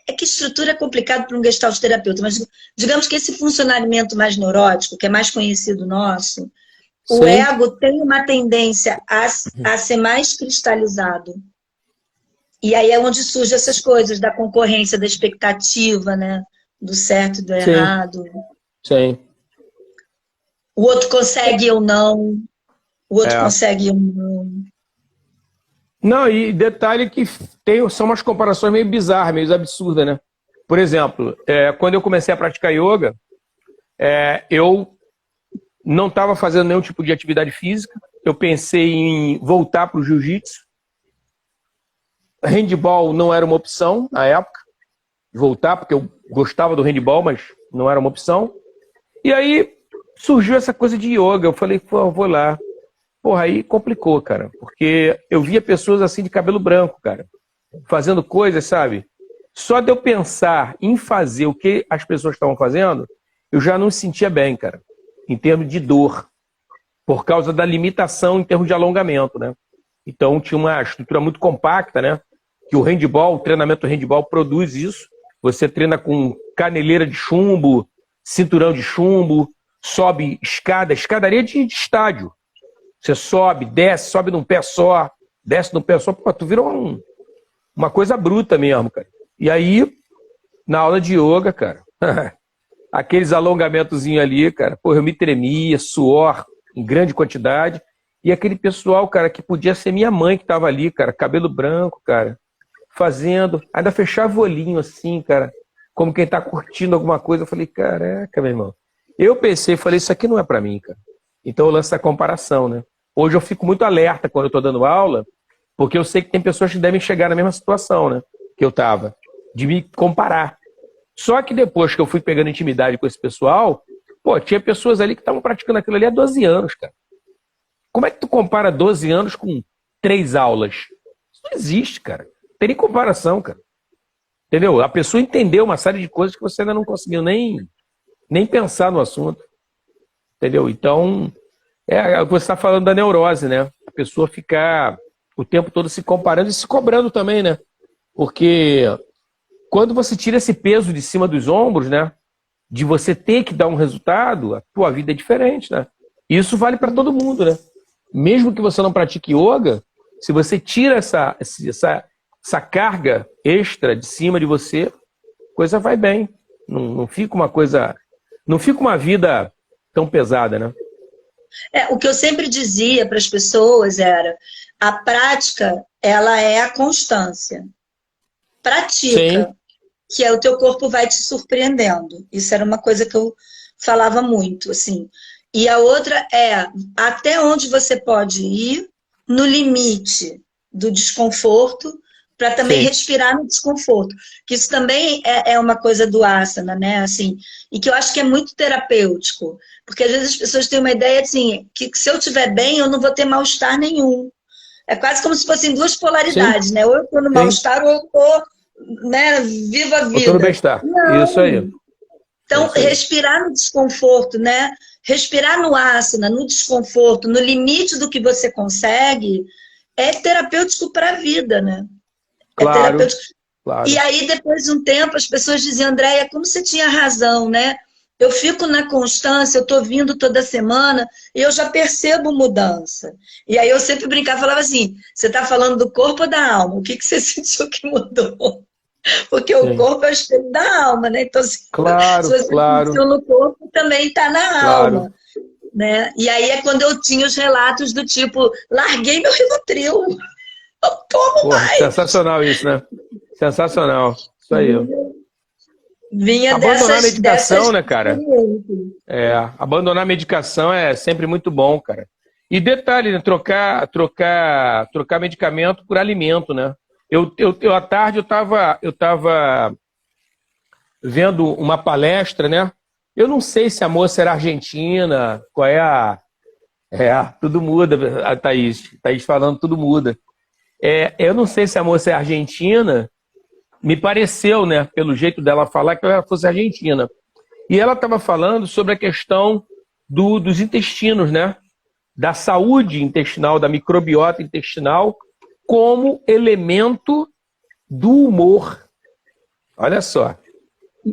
É que estrutura é complicado para um gestalt terapeuta, mas digamos que esse funcionamento mais neurótico, que é mais conhecido nosso, o ego tem uma tendência a ser mais cristalizado. E aí é onde surgem essas coisas da concorrência, da expectativa, né? Do certo e do errado. Sim. O outro consegue ou não. O outro consegue ou não. Não, e detalhe que são umas comparações meio bizarras, meio absurdas, né? Por exemplo, quando eu comecei a praticar yoga, eu não estava fazendo nenhum tipo de atividade física. Eu pensei em voltar para o jiu-jitsu. Handball não era uma opção na época, voltar, porque eu gostava do handball, mas não era uma opção. E aí surgiu essa coisa de yoga. Eu falei, pô, vou lá. Porra, aí complicou, cara. Porque eu via pessoas assim de cabelo branco, cara, fazendo coisas, sabe? Só de eu pensar em fazer o que as pessoas estavam fazendo, eu já não me sentia bem, cara, em termos de dor, por causa da limitação em termos de alongamento, né? Então tinha uma estrutura muito compacta, né? Que o handball, o treinamento do handball produz isso. Você treina com caneleira de chumbo, cinturão de chumbo, sobe escadaria de estádio. Você sobe, desce, sobe num pé só, desce num pé só. Pô, tu virou uma coisa bruta mesmo, cara. E aí, na aula de yoga, cara, aqueles alongamentozinhos ali, cara, pô, eu me tremia, suor em grande quantidade. E aquele pessoal, cara, que podia ser minha mãe que tava ali, cara, cabelo branco, cara, fazendo. Ainda fechava o olhinho assim, cara, como quem tá curtindo alguma coisa. Eu falei, caraca, meu irmão. Eu pensei, falei, isso aqui não é pra mim, cara. Então eu lanço essa comparação, né? Hoje eu fico muito alerta quando eu estou dando aula, porque eu sei que tem pessoas que devem chegar na mesma situação, né? Que eu estava, de me comparar. Só que depois que eu fui pegando intimidade com esse pessoal, pô, tinha pessoas ali que estavam praticando aquilo ali há 12 anos, cara. Como é que tu compara 12 anos com 3 aulas? Isso não existe, cara. Não tem nem comparação, cara. Entendeu? A pessoa entendeu uma série de coisas que você ainda não conseguiu nem pensar no assunto. Entendeu? Então, você está falando da neurose, né? pessoa ficar o tempo todo se comparando e se cobrando também, né? Porque quando você tira esse peso de cima dos ombros, né? De você ter que dar um resultado, a tua vida é diferente, né? E isso vale para todo mundo, né? Mesmo que você não pratique yoga, se você tira essa carga extra de cima de você, a coisa vai bem. Não fica uma coisa... Não fica uma vida tão pesada, né? O que eu sempre dizia para as pessoas era: a prática, ela é a constância. Sim, Pratica, que é o teu corpo vai te surpreendendo. Isso era uma coisa que eu falava muito, assim. E a outra é até onde você pode ir no limite do desconforto, para também sim, respirar no desconforto. Que isso também é uma coisa do asana, né? Assim, e que eu acho que é muito terapêutico. Porque às vezes as pessoas têm uma ideia assim, que se eu estiver bem, eu não vou ter mal-estar nenhum. É quase como se fossem duas sim, polaridades, né? Ou eu estou no sim. mal-estar, ou eu estou, né, viva a Botou no vida. bem-estar. Isso aí. Não. É Então, isso aí. respirar no desconforto, né? Respirar no asana, no desconforto, no limite do que você consegue, é terapêutico para a vida, né? É Claro, terapêutico. E claro. aí, depois de um tempo, as pessoas diziam: Andréia, como você tinha razão, né? Eu fico na constância, eu estou vindo toda semana e eu já percebo mudança. E aí eu sempre brincava, falava assim: você está falando do corpo ou da alma? O que você sentiu que mudou? Porque o Sim. corpo é o espelho da alma, né? Então, se Claro, você claro, sentiu no corpo, também está na claro. alma, né? E aí é quando eu tinha os relatos do tipo: larguei meu Rivotril, não tomo Porra, mais. sensacional isso, né? Sensacional. Isso aí. Vinha Abandonar a dessas medicação, né, cara? experiências. Abandonar a medicação é sempre muito bom, cara. E detalhe, né? Trocar medicamento por alimento, né? Eu à tarde eu tava vendo uma palestra, né? Eu não sei se a moça era argentina, qual é a. Tudo muda, a Thaís. Thaís falando, tudo muda. Eu não sei se a moça é argentina, me pareceu, né, pelo jeito dela falar, que ela fosse argentina. E ela estava falando sobre a questão dos intestinos, né? Da saúde intestinal, da microbiota intestinal, como elemento do humor. Olha só,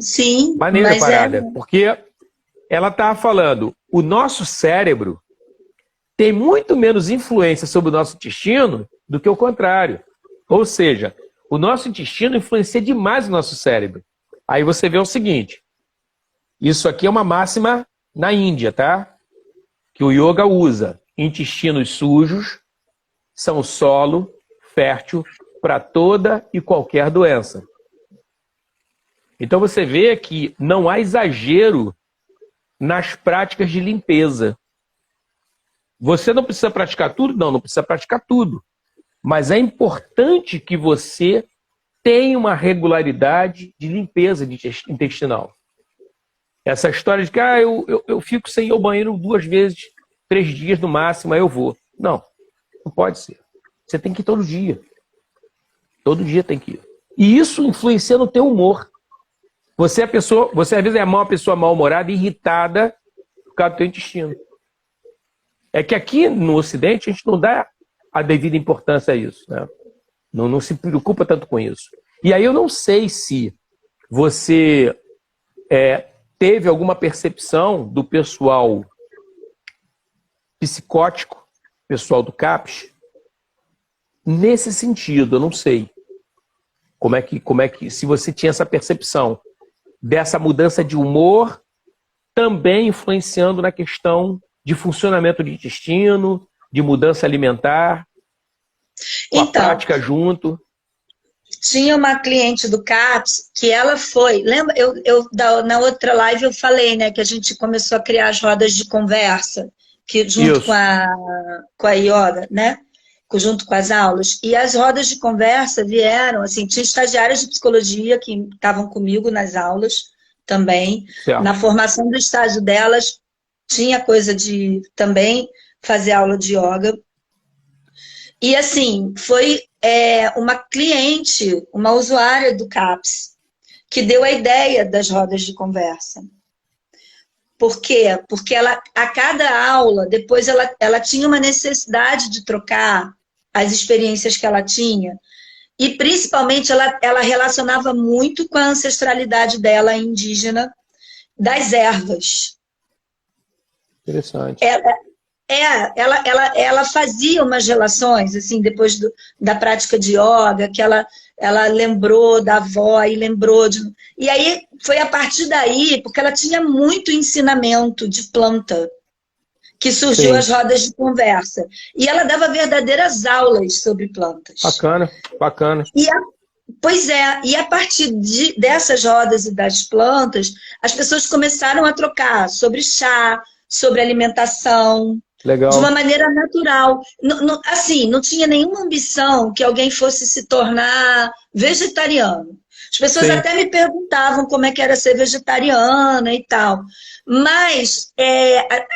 Sim, maneira a mas parada, porque ela estava falando, o nosso cérebro tem muito menos influência sobre o nosso intestino do que o contrário. Ou seja, o nosso intestino influencia demais o nosso cérebro. Aí você vê o seguinte, isso aqui é uma máxima na Índia, tá? Que o yoga usa. Intestinos sujos são solo fértil para toda e qualquer doença. Então você vê que não há exagero nas práticas de limpeza. Você não precisa praticar tudo? Não precisa praticar tudo. Mas é importante que você tenha uma regularidade de limpeza intestinal. Essa história de que eu fico sem ir ao banheiro 2 vezes, 3 dias no máximo, aí eu vou. Não pode ser. Você tem que ir todo dia. Todo dia tem que ir. E isso influencia no teu humor. Você às vezes é uma pessoa mal-humorada, irritada por causa do teu intestino. É que aqui no Ocidente a gente não dá a devida importância a isso, né? Não se preocupa tanto com isso. E aí eu não sei se você teve alguma percepção do pessoal psicótico, pessoal do CAPS, nesse sentido, eu não sei. Como é que se você tinha essa percepção dessa mudança de humor, também influenciando na questão de funcionamento do intestino, de mudança alimentar, com a então, prática junto. tinha uma cliente do CAPS que ela foi. Lembra, na outra live eu falei, né, que a gente começou a criar as rodas de conversa, que junto Isso. com a yoga, né? Junto com as aulas. E as rodas de conversa vieram, assim, tinha estagiárias de psicologia que estavam comigo nas aulas também. Na Certo. formação do estágio delas, tinha coisa de também fazer aula de yoga. E assim, foi uma cliente, uma usuária do CAPS, que deu a ideia das rodas de conversa. Por quê? Porque ela, a cada aula, depois ela tinha uma necessidade de trocar as experiências que ela tinha. E, principalmente, ela relacionava muito com a ancestralidade dela indígena das ervas. Interessante. Ela fazia umas relações, assim, depois da prática de yoga, que ela lembrou da avó e lembrou de... E aí, foi a partir daí, porque ela tinha muito ensinamento de planta, que surgiu Sim. as rodas de conversa. E ela dava verdadeiras aulas sobre plantas. Bacana, bacana. Pois é, e a partir dessas rodas e das plantas, as pessoas começaram a trocar sobre chá, sobre alimentação, Legal. de uma maneira natural. Assim, não tinha nenhuma ambição que alguém fosse se tornar vegetariano. As pessoas Sim. até me perguntavam como é que era ser vegetariana e tal. Mas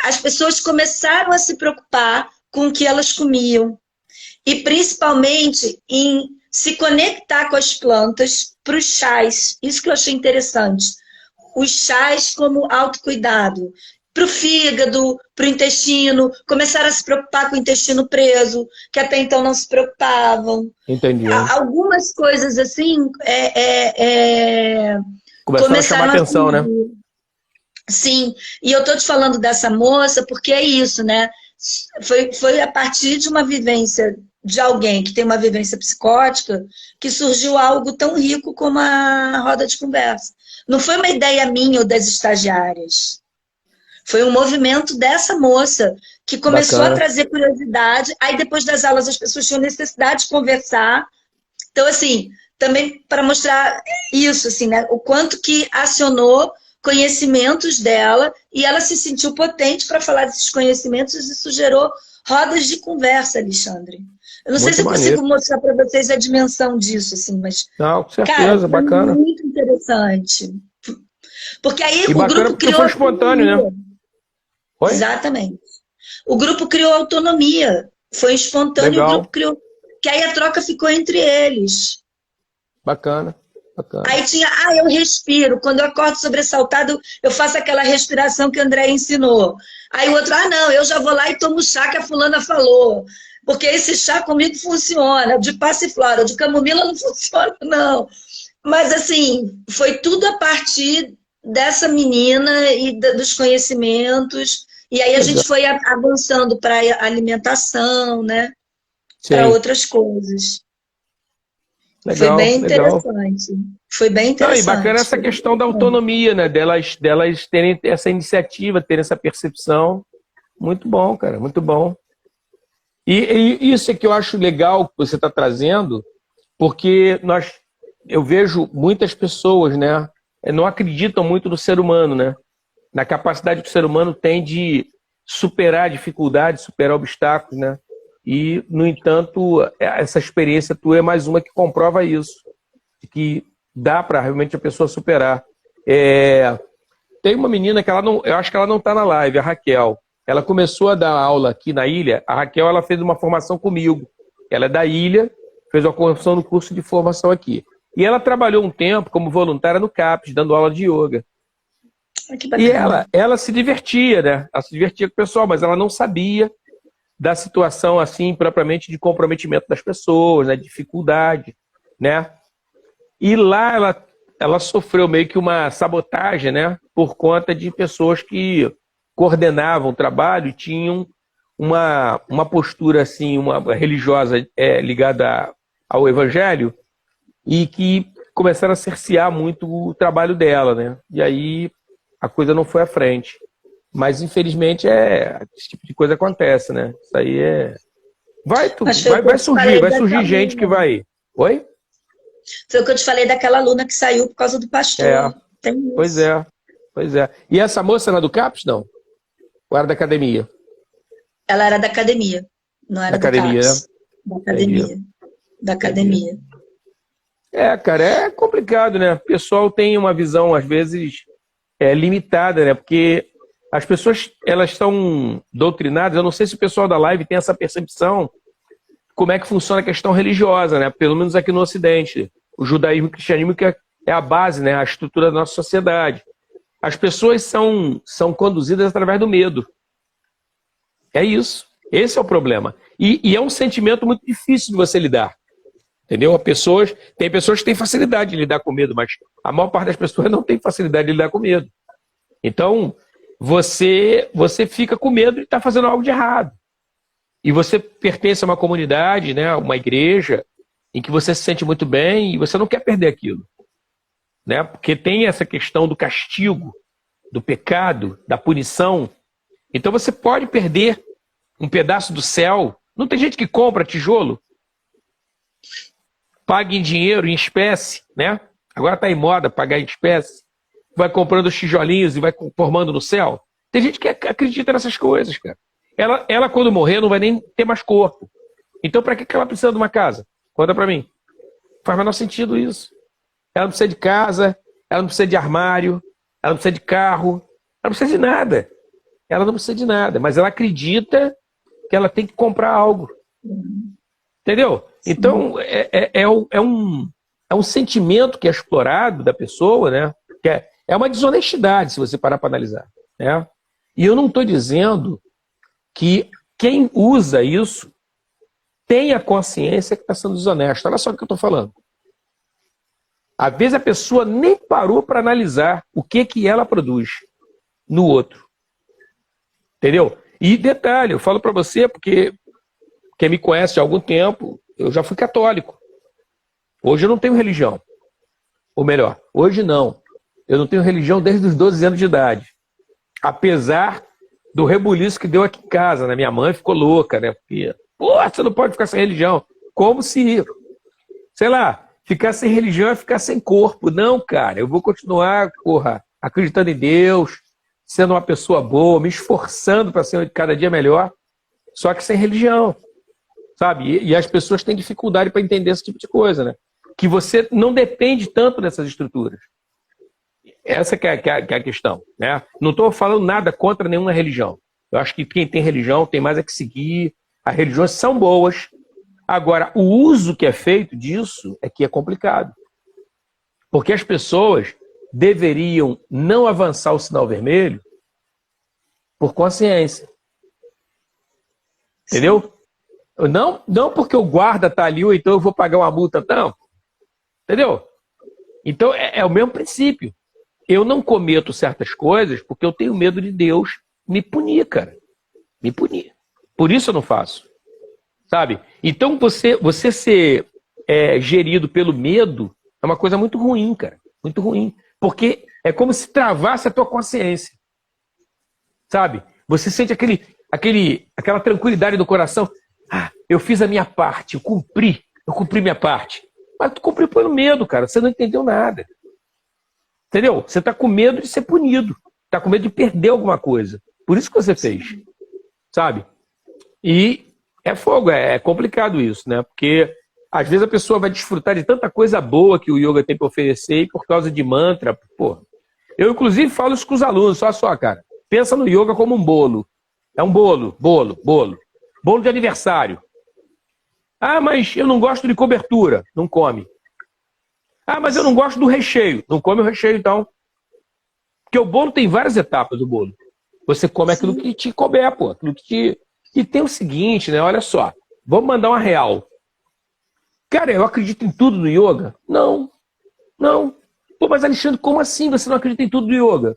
as pessoas começaram a se preocupar com o que elas comiam. E principalmente em se conectar com as plantas para os chás. Isso que eu achei interessante. Os chás como autocuidado. Para o fígado, para o intestino. Começaram a se preocupar com o intestino preso, que até então não se preocupavam. Entendi. Algumas coisas assim Começaram a chamar atenção, né? Sim, e eu estou te falando dessa moça porque é isso, né? Foi a partir de uma vivência de alguém que tem uma vivência psicótica que surgiu algo tão rico como a roda de conversa. Não foi uma ideia minha ou das estagiárias. Foi um movimento dessa moça que começou Bacana. a trazer curiosidade. Aí depois das aulas as pessoas tinham necessidade de conversar. Então, assim, também para mostrar isso, assim, né? O quanto que acionou conhecimentos dela e ela se sentiu potente para falar desses conhecimentos e isso gerou rodas de conversa, Alexandre. Eu não sei se eu consigo mostrar para vocês a dimensão disso, assim, mas... Não, com certeza, cara, bacana. Muito interessante. Porque aí E o grupo criou... foi espontâneo, né? Foi? Exatamente. O grupo criou autonomia. Foi espontâneo. Legal. O grupo criou... Que aí a troca ficou entre eles. Bacana. Bacana. Aí tinha, eu respiro. Quando eu acordo sobressaltado, eu faço aquela respiração que o André ensinou. Aí o outro, não, eu já vou lá e tomo chá que a fulana falou. Porque esse chá comigo funciona. De passiflora, de camomila não funciona, não. Mas, assim, foi tudo a partir dessa menina e dos conhecimentos. E aí a gente foi avançando para a alimentação, né? Para outras coisas. Legal, foi bem interessante. Legal. Foi bem interessante. Não, e bacana essa questão da autonomia, né? Delas terem essa iniciativa, terem essa percepção. Muito bom, cara, muito bom. E isso é que eu acho legal que você está trazendo, porque eu vejo muitas pessoas, né? Não acreditam muito no ser humano, né? Na capacidade que o ser humano tem de superar dificuldades, superar obstáculos, né? E, no entanto, essa experiência tua é mais uma que comprova isso, que dá para realmente a pessoa superar. Tem uma menina que eu acho que ela não está na live, a Raquel. Ela começou a dar aula aqui na ilha. A Raquel ela fez uma formação comigo. Ela é da ilha, fez uma formação no curso de formação aqui. E ela trabalhou um tempo como voluntária no CAPES, dando aula de yoga. E ela se divertia, né? Ela se divertia com o pessoal, mas ela não sabia da situação, assim, propriamente de comprometimento das pessoas, né? Dificuldade, né? E lá ela sofreu meio que uma sabotagem, né? Por conta de pessoas que coordenavam o trabalho e tinham uma postura, assim, uma religiosa ligada ao evangelho e que começaram a cercear muito o trabalho dela, né? E aí a coisa não foi à frente. Mas, infelizmente, esse tipo de coisa acontece, né? Isso aí vai surgir gente que vai... Oi? Foi o que eu te falei daquela aluna que saiu por causa do pastor. Tem isso. Pois é. E essa moça era do CAPES, não? Ou era da academia? Ela era da academia. Não era da academia, CAPES. Né? Da academia. Entendi. Da academia. Cara, é complicado, né? O pessoal tem uma visão, às vezes, limitada, né? Porque as pessoas, elas estão doutrinadas. Eu não sei se o pessoal da live tem essa percepção como é que funciona a questão religiosa, né? Pelo menos aqui no Ocidente. O judaísmo e o cristianismo que é a base, né? A estrutura da nossa sociedade. As pessoas são conduzidas através do medo. É isso. Esse é o problema. E é um sentimento muito difícil de você lidar. Entendeu? Tem pessoas que têm facilidade de lidar com medo, mas a maior parte das pessoas não tem facilidade de lidar com medo. Então, você fica com medo de estar fazendo algo de errado. E você pertence a uma comunidade, né, uma igreja, em que você se sente muito bem e você não quer perder aquilo. Né? Porque tem essa questão do castigo, do pecado, da punição. Então você pode perder um pedaço do céu. Não tem gente que compra tijolo? Paga em dinheiro, em espécie, né? Agora está em moda pagar em espécie. Vai comprando os tijolinhos e vai formando no céu. Tem gente que acredita nessas coisas, cara. Ela quando morrer, não vai nem ter mais corpo. Então, para que ela precisa de uma casa? Conta para mim. Faz o menor sentido isso. Ela não precisa de casa, ela não precisa de armário, ela não precisa de carro, ela não precisa de nada. Ela não precisa de nada, mas ela acredita que ela tem que comprar algo. Entendeu? Sim. Então, é um sentimento que é explorado da pessoa, né? Que é uma desonestidade, se você parar para analisar. Né? E eu não estou dizendo que quem usa isso tem a consciência que está sendo desonesto. Olha só o que eu estou falando. Às vezes a pessoa nem parou para analisar o que ela produz no outro. Entendeu? E detalhe, eu falo para você, porque quem me conhece há algum tempo, eu já fui católico. Hoje eu não tenho religião. Ou melhor, hoje não. Eu não tenho religião desde os 12 anos de idade. Apesar do rebuliço que deu aqui em casa, né? Minha mãe ficou louca, né? Porque, pô, você não pode ficar sem religião. Como se, sei lá, ficar sem religião é ficar sem corpo. Não, cara, eu vou continuar, porra, acreditando em Deus, sendo uma pessoa boa, me esforçando para ser cada dia melhor, só que sem religião, sabe? E as pessoas têm dificuldade para entender esse tipo de coisa, né? Que você não depende tanto dessas estruturas. Essa que é a questão, né? Não estou falando nada contra nenhuma religião. Eu acho que quem tem religião tem mais é que seguir. As religiões são boas. Agora, o uso que é feito disso é que é complicado. Porque as pessoas deveriam não avançar o sinal vermelho por consciência. Entendeu? Não porque o guarda está ali, ou então eu vou pagar uma multa, não. Entendeu? Então, é o mesmo princípio. Eu não cometo certas coisas porque eu tenho medo de Deus me punir, cara. Me punir. Por isso eu não faço. Sabe? Então, você ser gerido pelo medo é uma coisa muito ruim, cara. Muito ruim. Porque é como se travasse a tua consciência. Sabe? Você sente aquela tranquilidade do coração. Ah, eu fiz a minha parte, eu cumpri minha parte. Mas tu cumpriu pelo medo, cara. Você não entendeu nada. Entendeu? Você está com medo de ser punido. Está com medo de perder alguma coisa. Por isso que você fez. Sabe? E é fogo, é complicado isso, né? Porque às vezes a pessoa vai desfrutar de tanta coisa boa que o yoga tem para oferecer e por causa de mantra, pô. Eu, inclusive, falo isso com os alunos, olha só, cara. Pensa no yoga como um bolo. É um bolo. Bolo de aniversário. Ah, mas eu não gosto de cobertura. Não come. Ah, mas eu não gosto do recheio. Não come o recheio, então. Porque o bolo tem várias etapas, do bolo. Você come aquilo que te couber, pô. Aquilo que te... E tem o seguinte, né? Olha só. Vamos mandar uma real. Cara, eu acredito em tudo no yoga? Não. Pô, mas Alexandre, como assim você não acredita em tudo no yoga?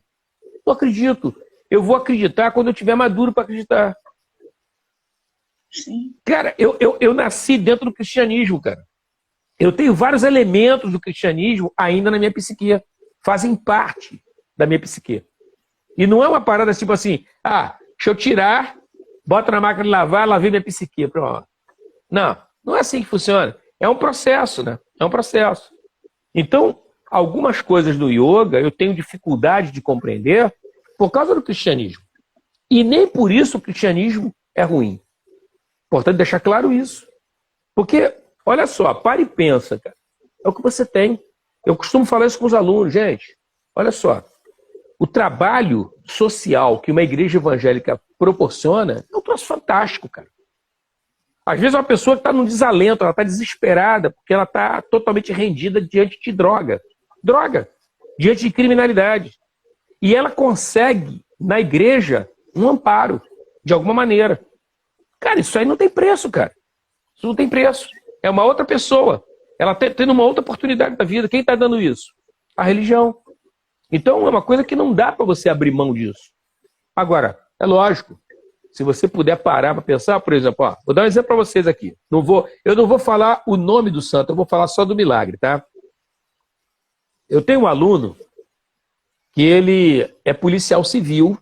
Não acredito. Eu vou acreditar quando eu estiver maduro para acreditar. Sim. Cara, eu nasci dentro do cristianismo, cara. Eu tenho vários elementos do cristianismo ainda na minha psique. Fazem parte da minha psique. E não é uma parada tipo assim, deixa eu tirar, bota na máquina de lavar, lavei minha psique. Pronto. Não é assim que funciona. É um processo, né? É um processo. Então, algumas coisas do yoga eu tenho dificuldade de compreender por causa do cristianismo. E nem por isso o cristianismo é ruim. Importante deixar claro isso. Porque, olha só, para e pensa, cara. É o que você tem. Eu costumo falar isso com os alunos, gente. Olha só. O trabalho social que uma igreja evangélica proporciona é um troço fantástico, cara. Às vezes uma pessoa está num desalento, ela está desesperada, porque ela está totalmente rendida diante de droga. Diante de criminalidade. E ela consegue, na igreja, um amparo, de alguma maneira. Cara, isso aí não tem preço, cara. Isso não tem preço. É uma outra pessoa. Ela tendo uma outra oportunidade da vida. Quem está dando isso? A religião. Então é uma coisa que não dá para você abrir mão disso. Agora, é lógico, se você puder parar para pensar, por exemplo, ó, vou dar um exemplo para vocês aqui. Eu não vou falar o nome do santo, eu vou falar só do milagre, tá? Eu tenho um aluno que ele é policial civil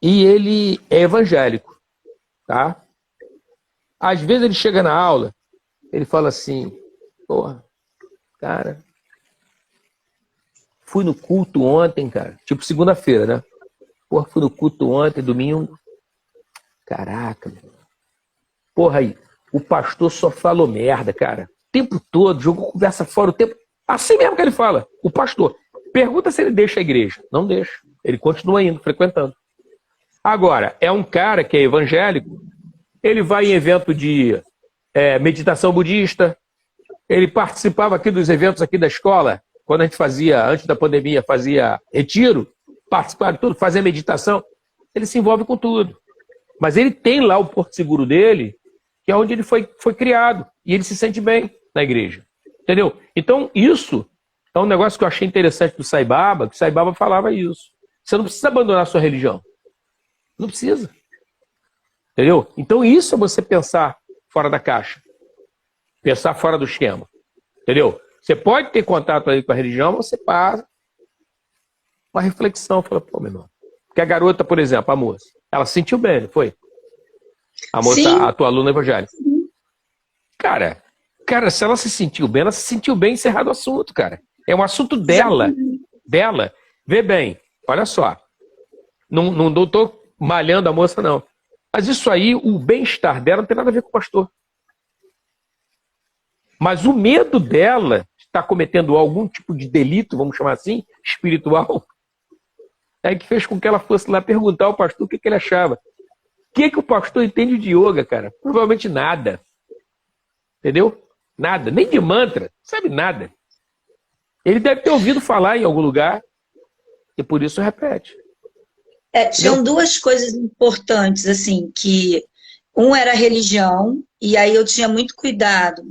e ele é evangélico, tá? Às vezes ele chega na aula, ele fala assim, porra, cara, fui no culto ontem, cara, tipo segunda-feira, né? Porra, fui no culto ontem, domingo. Caraca, meu. Porra aí, o pastor só falou merda, cara. O tempo todo, jogou conversa fora o tempo. Assim mesmo que ele fala, o pastor. Pergunta se ele deixa a igreja. Não deixa. Ele continua indo, frequentando. Agora, é um cara que é evangélico, ele vai em evento de meditação budista, ele participava aqui dos eventos aqui da escola, quando a gente fazia, antes da pandemia, fazia retiro, participar de tudo, fazer meditação, ele se envolve com tudo. Mas ele tem lá o porto seguro dele, que é onde ele foi criado, e ele se sente bem na igreja. Entendeu? Então, isso é um negócio que eu achei interessante do Sai Baba, que o Sai Baba falava isso. Você não precisa abandonar a sua religião. Não precisa. Entendeu? Então, isso é você pensar fora da caixa. Pensar fora do esquema. Entendeu? Você pode ter contato aí com a religião, mas você passa uma reflexão, fala, pô, meu irmão. Porque a garota, por exemplo, a moça, ela se sentiu bem, não foi? A moça, Sim. a tua aluna evangélica. Cara, se ela se sentiu bem, ela se sentiu bem, encerrado o assunto, cara. É um assunto dela. Dela. Vê bem, olha só. Não tô malhando a moça, não. Mas isso aí, o bem-estar dela não tem nada a ver com o pastor. Mas o medo dela de estar cometendo algum tipo de delito, vamos chamar assim, espiritual, é que fez com que ela fosse lá perguntar ao pastor o que ele achava. O que o pastor entende de yoga, cara? Provavelmente nada. Entendeu? Nada. Nem de mantra. Não sabe nada. Ele deve ter ouvido falar em algum lugar e por isso repete. Tinham duas coisas importantes, assim, que um era a religião, e aí eu tinha muito cuidado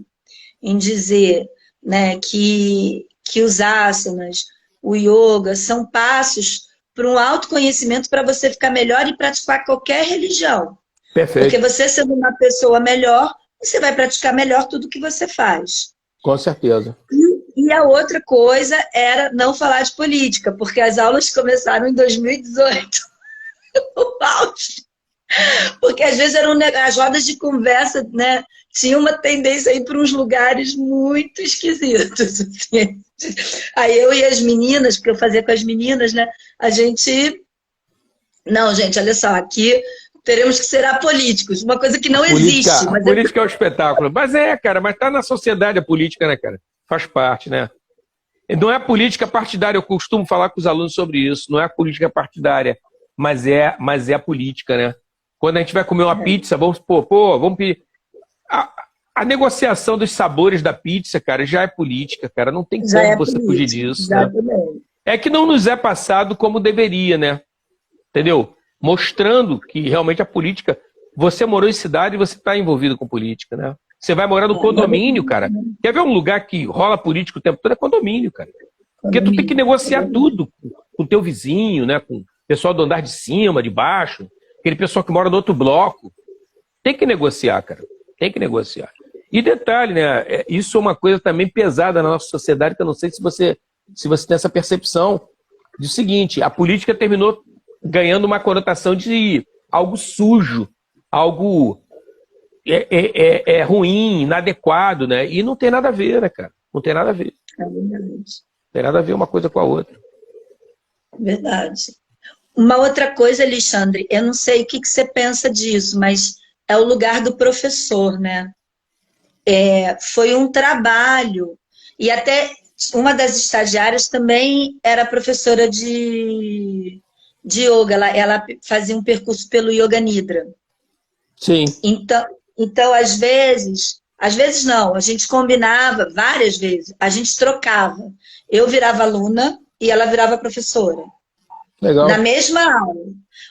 em dizer, né, que os asanas, o yoga, são passos para um autoconhecimento para você ficar melhor e praticar qualquer religião. Perfeito. Porque você sendo uma pessoa melhor, você vai praticar melhor tudo que você faz. Com certeza. E a outra coisa era não falar de política, porque as aulas começaram em 2018. O auge. Porque às vezes eram as rodas de conversa, né? Tinha uma tendência a ir para uns lugares muito esquisitos. Assim. Aí eu e as meninas, porque eu fazia com as meninas, né? A gente... Não, gente, olha só, aqui teremos que ser apolíticos, uma coisa que não existe. A política é um espetáculo. Mas cara, mas tá na sociedade a política, né, cara? Faz parte, né? Não é a política partidária, eu costumo falar com os alunos sobre isso, não é a política partidária, mas é a política, né? Quando a gente vai comer uma pizza, vamos pedir... A negociação dos sabores da pizza, cara, já é política, cara. Não tem como você fugir disso. Né? É que não nos é passado como deveria, né? Entendeu? Mostrando que realmente a política... Você morou em cidade e você está envolvido com política, né? Você vai morar no condomínio, cara. Quer ver um lugar que rola político o tempo todo? É condomínio, cara. Porque tu tem que negociar tudo com o teu vizinho, né? Com o pessoal do andar de cima, de baixo, aquele pessoal que mora no outro bloco. Tem que negociar, cara. Tem que negociar. E detalhe, né? Isso é uma coisa também pesada na nossa sociedade, que eu não sei se você tem essa percepção do seguinte, a política terminou ganhando uma conotação de algo sujo, algo ruim, inadequado, né? E não tem nada a ver, né, cara? Não tem nada a ver. É verdade. Não tem nada a ver uma coisa com a outra. Verdade. Uma outra coisa, Alexandre, eu não sei o que você pensa disso, mas é o lugar do professor, né? Foi um trabalho, e até uma das estagiárias também era professora de yoga, ela fazia um percurso pelo Yoga Nidra. Sim. Então às vezes não, a gente combinava várias vezes, a gente trocava. Eu virava aluna e ela virava professora. Legal. Na mesma aula.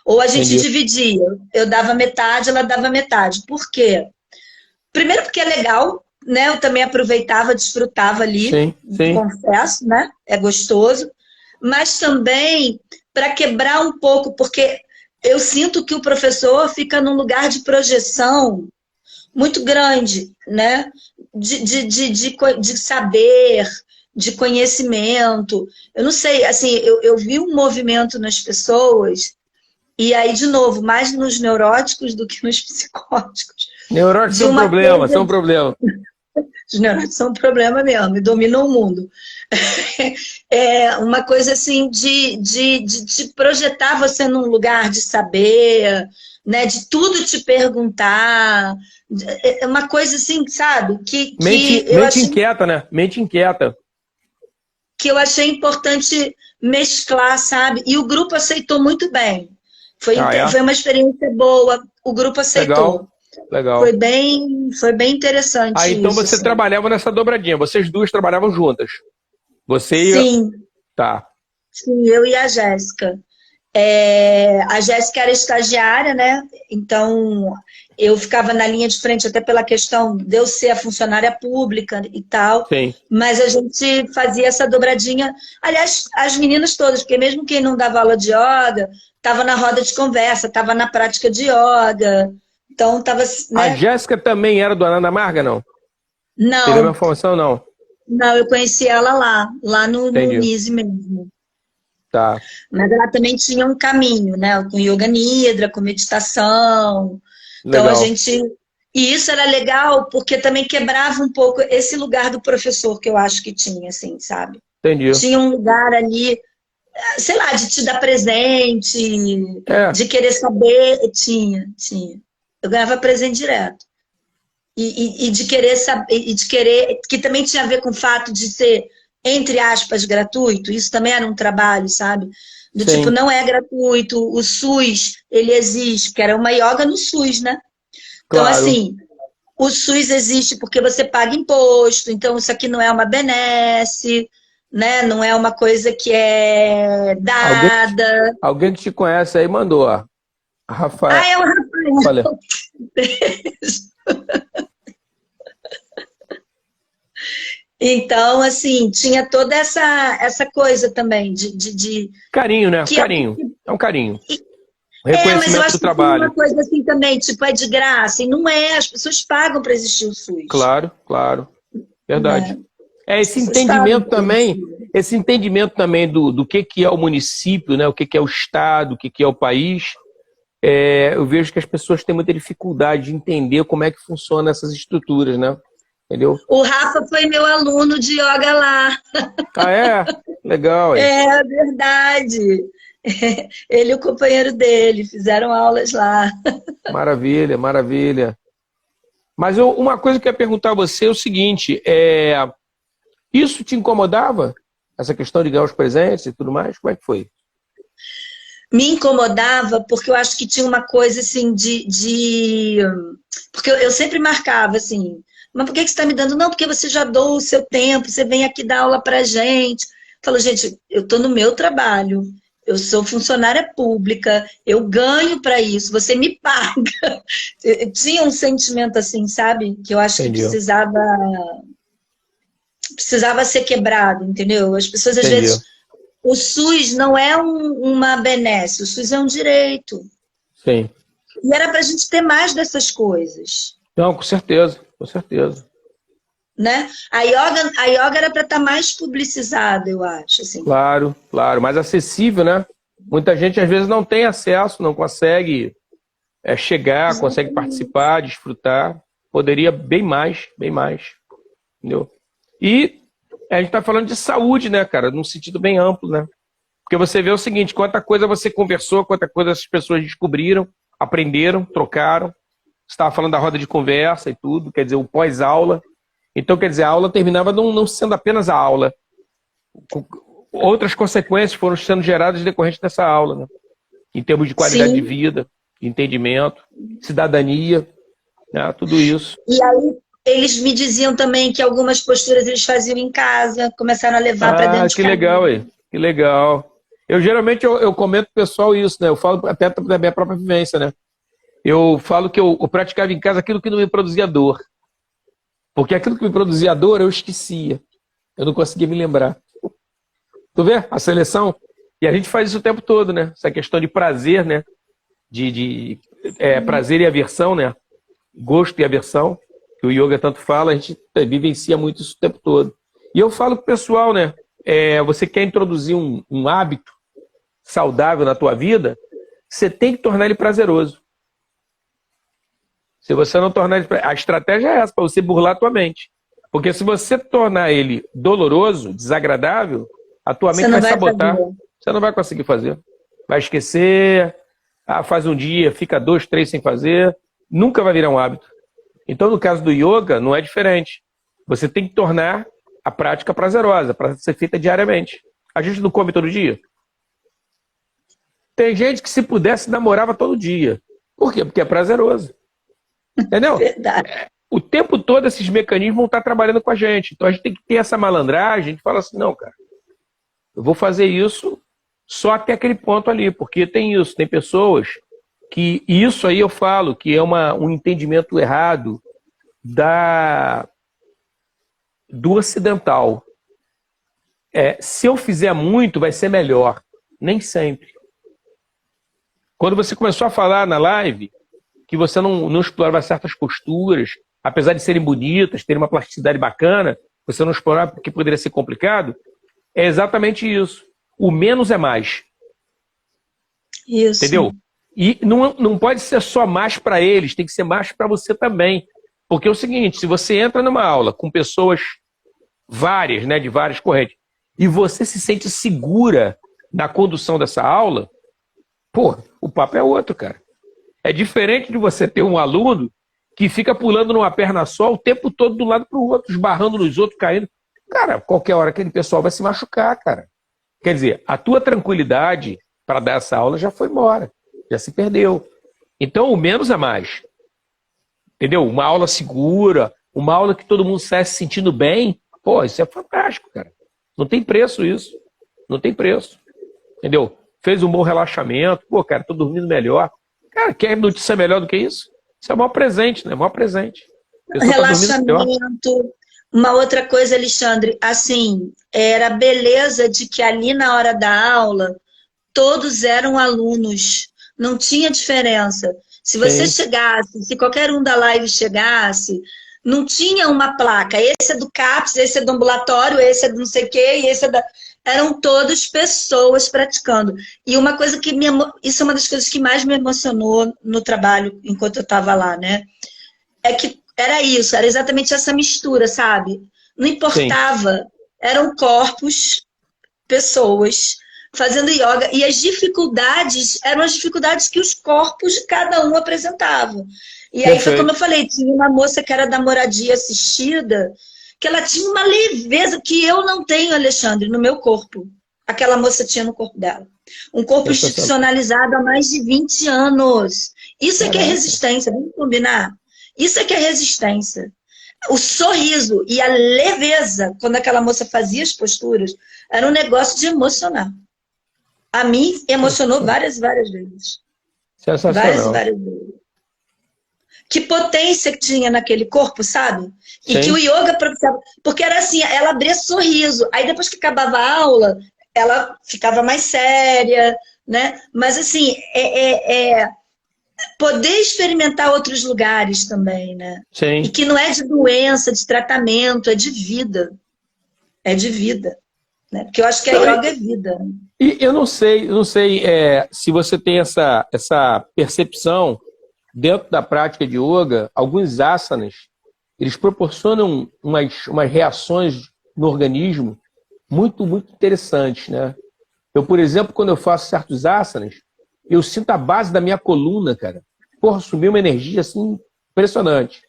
Ou a gente Entendi. dividia. Eu dava metade, ela dava metade. Por quê? Primeiro porque é legal, né? Eu também aproveitava, desfrutava ali, Sim, sim. confesso, né? É gostoso. Mas também para quebrar um pouco, porque eu sinto que o professor fica num lugar de projeção muito grande, né? De saber, de conhecimento. Eu não sei, assim, eu vi um movimento nas pessoas, e aí, de novo, mais nos neuróticos do que nos psicóticos, Neuróticos de são um uma problema, coisa. são um problema. Os neuróticos são um problema mesmo, e dominam o mundo. É uma coisa assim de projetar você num lugar de saber, né, de tudo te perguntar. É uma coisa assim, sabe, Mente, mente inquieta, né? Mente inquieta. que eu achei importante mesclar, sabe? E o grupo aceitou muito bem. Ah, é? Foi uma experiência boa, o grupo Legal, aceitou. legal. Foi bem Ah, interessante então isso, você assim. trabalhava nessa dobradinha. Vocês duas trabalhavam juntas. Você ia. Sim, Tá, sim, eu e a Jéssica. A Jéssica era estagiária, né? Então eu ficava na linha de frente até pela questão de eu ser a funcionária pública e tal, sim. mas a gente fazia essa dobradinha. Aliás, as meninas todas, porque mesmo quem não dava aula de yoga, estava na roda de conversa, estava na prática de yoga. Então estava, A né? Jéssica também era do Ananda Marga, não? Teve a Não, mesma formação, não? não, eu conheci ela lá no Entendi. NISE mesmo. Tá, Mas ela também tinha um caminho, né? Com yoga nidra, com meditação. Então a legal. gente. E isso era legal porque também quebrava um pouco esse lugar do professor que eu acho que tinha, assim, sabe? Entendi. Tinha um lugar ali, sei lá, de te dar presente, É, de querer saber. Tinha. Eu ganhava presente direto. E de querer saber, e de querer, que também tinha a ver com o fato de ser, entre aspas, gratuito, isso também era um trabalho, sabe? Do tipo, sim, não é gratuito, o SUS, ele existe, porque era uma yoga no SUS, né? Então, claro. assim, o SUS existe porque você paga imposto, então isso aqui não é uma benesse, né? Não é uma coisa que é Alguém, dada. alguém que te conhece aí mandou, ó. Rafael, Ah, é um Rafael. olha, Então, assim, tinha toda essa coisa também de carinho, né? que Carinho. É um carinho. mas eu Reconhecimento do acho que tem uma trabalho. coisa assim também, tipo, é de graça, e não é, as pessoas pagam para existir o SUS, Claro, claro. Verdade. né? É As pessoas pagam para existir. esse entendimento também do que é o município, né? O que é o estado, o que é o país. Eu vejo que as pessoas têm muita dificuldade de entender como é que funcionam essas estruturas, né? Entendeu? O Rafa foi meu aluno de yoga lá, Ah, é? Legal aí. é verdade. Ele e o companheiro dele fizeram aulas lá. Maravilha, maravilha. Mas uma coisa que eu ia perguntar a você é o seguinte: isso te incomodava? Essa questão de ganhar os presentes e tudo mais? Como é que foi? Me incomodava porque eu acho que tinha uma coisa assim porque eu sempre marcava assim, mas por que que você está me dando? Não, porque você já doou o seu tempo, você vem aqui dar aula pra gente. Eu falo, gente, eu estou no meu trabalho, eu sou funcionária pública, eu ganho para isso, você me paga. Tinha um sentimento assim, sabe? Que eu acho que Entendi, precisava ser quebrado, entendeu? As pessoas às entendi. vezes o SUS não é uma benesse, o SUS é um direito. Sim. E era para a gente ter mais dessas coisas, Não, com certeza, com certeza. né? A yoga era para estar mais publicizada, eu acho, assim. Claro, claro. Mais acessível, né? Muita gente às vezes não tem acesso, não consegue chegar, consegue participar, desfrutar. Poderia bem mais, bem mais. Entendeu? E a gente está falando de saúde, né, cara? Num sentido bem amplo, né? Porque você vê o seguinte, quanta coisa você conversou, quanta coisa as pessoas descobriram, aprenderam, trocaram. Você estava falando da roda de conversa e tudo, quer dizer, o pós-aula. Então, quer dizer, a aula terminava não sendo apenas a aula. Outras consequências foram sendo geradas decorrente dessa aula, né? Em termos de qualidade de Sim. vida, entendimento, cidadania, né? Tudo isso. E aí eles me diziam também que algumas posturas eles faziam em casa, começaram a levar para Ah, dentro de que casa. legal aí. Que legal. Eu geralmente eu comento pro pessoal isso, né? Eu falo até da minha própria vivência, né? Eu falo que eu praticava em casa aquilo que não me produzia dor. Porque aquilo que me produzia dor eu esquecia. Eu não conseguia me lembrar. Tu vê a seleção? E a gente faz isso o tempo todo, né? Essa questão de prazer, né? Prazer e aversão, né? Gosto e aversão, que o yoga tanto fala, a gente vivencia muito isso o tempo todo. E eu falo pro pessoal, né? Você quer introduzir um hábito saudável na tua vida, você tem que tornar ele prazeroso. Se você não tornar ele... A estratégia é essa, para você burlar a tua mente. Porque se você tornar ele doloroso, desagradável, a tua mente vai sabotar. Você não vai conseguir fazer. Vai esquecer, faz um dia, fica 2, 3 sem fazer, nunca vai virar um hábito. Então, no caso do yoga, não é diferente. Você tem que tornar a prática prazerosa, para ser feita diariamente. A gente não come todo dia? Tem gente que, se pudesse, namorava todo dia. Por quê? Porque é prazeroso. Entendeu? Verdade. O tempo todo esses mecanismos vão estar trabalhando com a gente. Então a gente tem que ter essa malandragem de falar assim, não, cara, eu vou fazer isso só até aquele ponto ali, porque tem isso, tem pessoas que, e isso aí eu falo, que é um entendimento errado do ocidental. Se eu fizer muito, vai ser melhor. Nem sempre. Quando você começou a falar na live que você não explorava certas posturas, apesar de serem bonitas, terem uma plasticidade bacana, você não explorava porque poderia ser complicado, é exatamente isso. O menos é mais. Isso. Entendeu? E não pode ser só mais para eles, tem que ser mais para você também. Porque é o seguinte, se você entra numa aula com pessoas várias, né, de várias correntes, e você se sente segura na condução dessa aula, pô, o papo é outro, cara. É diferente de você ter um aluno que fica pulando numa perna só o tempo todo de um lado para o outro, esbarrando nos outros, caindo. Cara, qualquer hora aquele pessoal vai se machucar, cara. Quer dizer, a tua tranquilidade para dar essa aula já foi embora, já se perdeu. Então, o menos é mais. Entendeu? Uma aula segura, uma aula que todo mundo sai se sentindo bem, pô, isso é fantástico, cara. Não tem preço isso. Não tem preço. Entendeu? Fez um bom relaxamento, pô, cara, tô dormindo melhor. Cara, quer notícia melhor do que isso? Isso é o maior presente, né? O maior presente. Relaxamento. Uma outra coisa, Alexandre, assim, era a beleza de que ali na hora da aula, todos eram alunos. Não tinha diferença. Se você chegasse, se qualquer um da live chegasse, não tinha uma placa. Esse é do CAPS, esse é do ambulatório, esse é do não sei o quê, e esse é da... Eram todas pessoas praticando. E uma coisa que isso é uma das coisas que mais me emocionou no trabalho enquanto eu estava lá, né? É que era isso, era exatamente essa mistura, sabe? Não importava, eram corpos, pessoas fazendo yoga, e as dificuldades eram as dificuldades que os corpos de cada um apresentavam. E aí foi como eu falei, tinha uma moça que era da moradia assistida, que ela tinha uma leveza que eu não tenho, Alexandre, no meu corpo. Aquela moça tinha no corpo dela. Um corpo institucionalizado há mais de 20 anos. Isso é que é resistência, vamos combinar? Isso é que é resistência. O sorriso e a leveza, quando aquela moça fazia as posturas, era um negócio de emocionar. A mim, emocionou várias vezes. Sensacional. Várias vezes. Que potência que tinha naquele corpo, sabe? E que o yoga propiciava. Porque era assim, ela abria sorriso. Aí depois que acabava a aula, ela ficava mais séria, né? Mas assim, poder experimentar outros lugares também, né? Sim. E que não é de doença, de tratamento, é de vida. É de vida. Né? Porque eu acho que a yoga é vida. E eu não sei se você tem essa percepção dentro da prática de yoga, alguns asanas, eles proporcionam umas reações no organismo muito, muito interessantes, né? Eu, por exemplo, quando eu faço certos asanas, eu sinto a base da minha coluna, cara. Porra, subiu uma energia, assim, impressionante.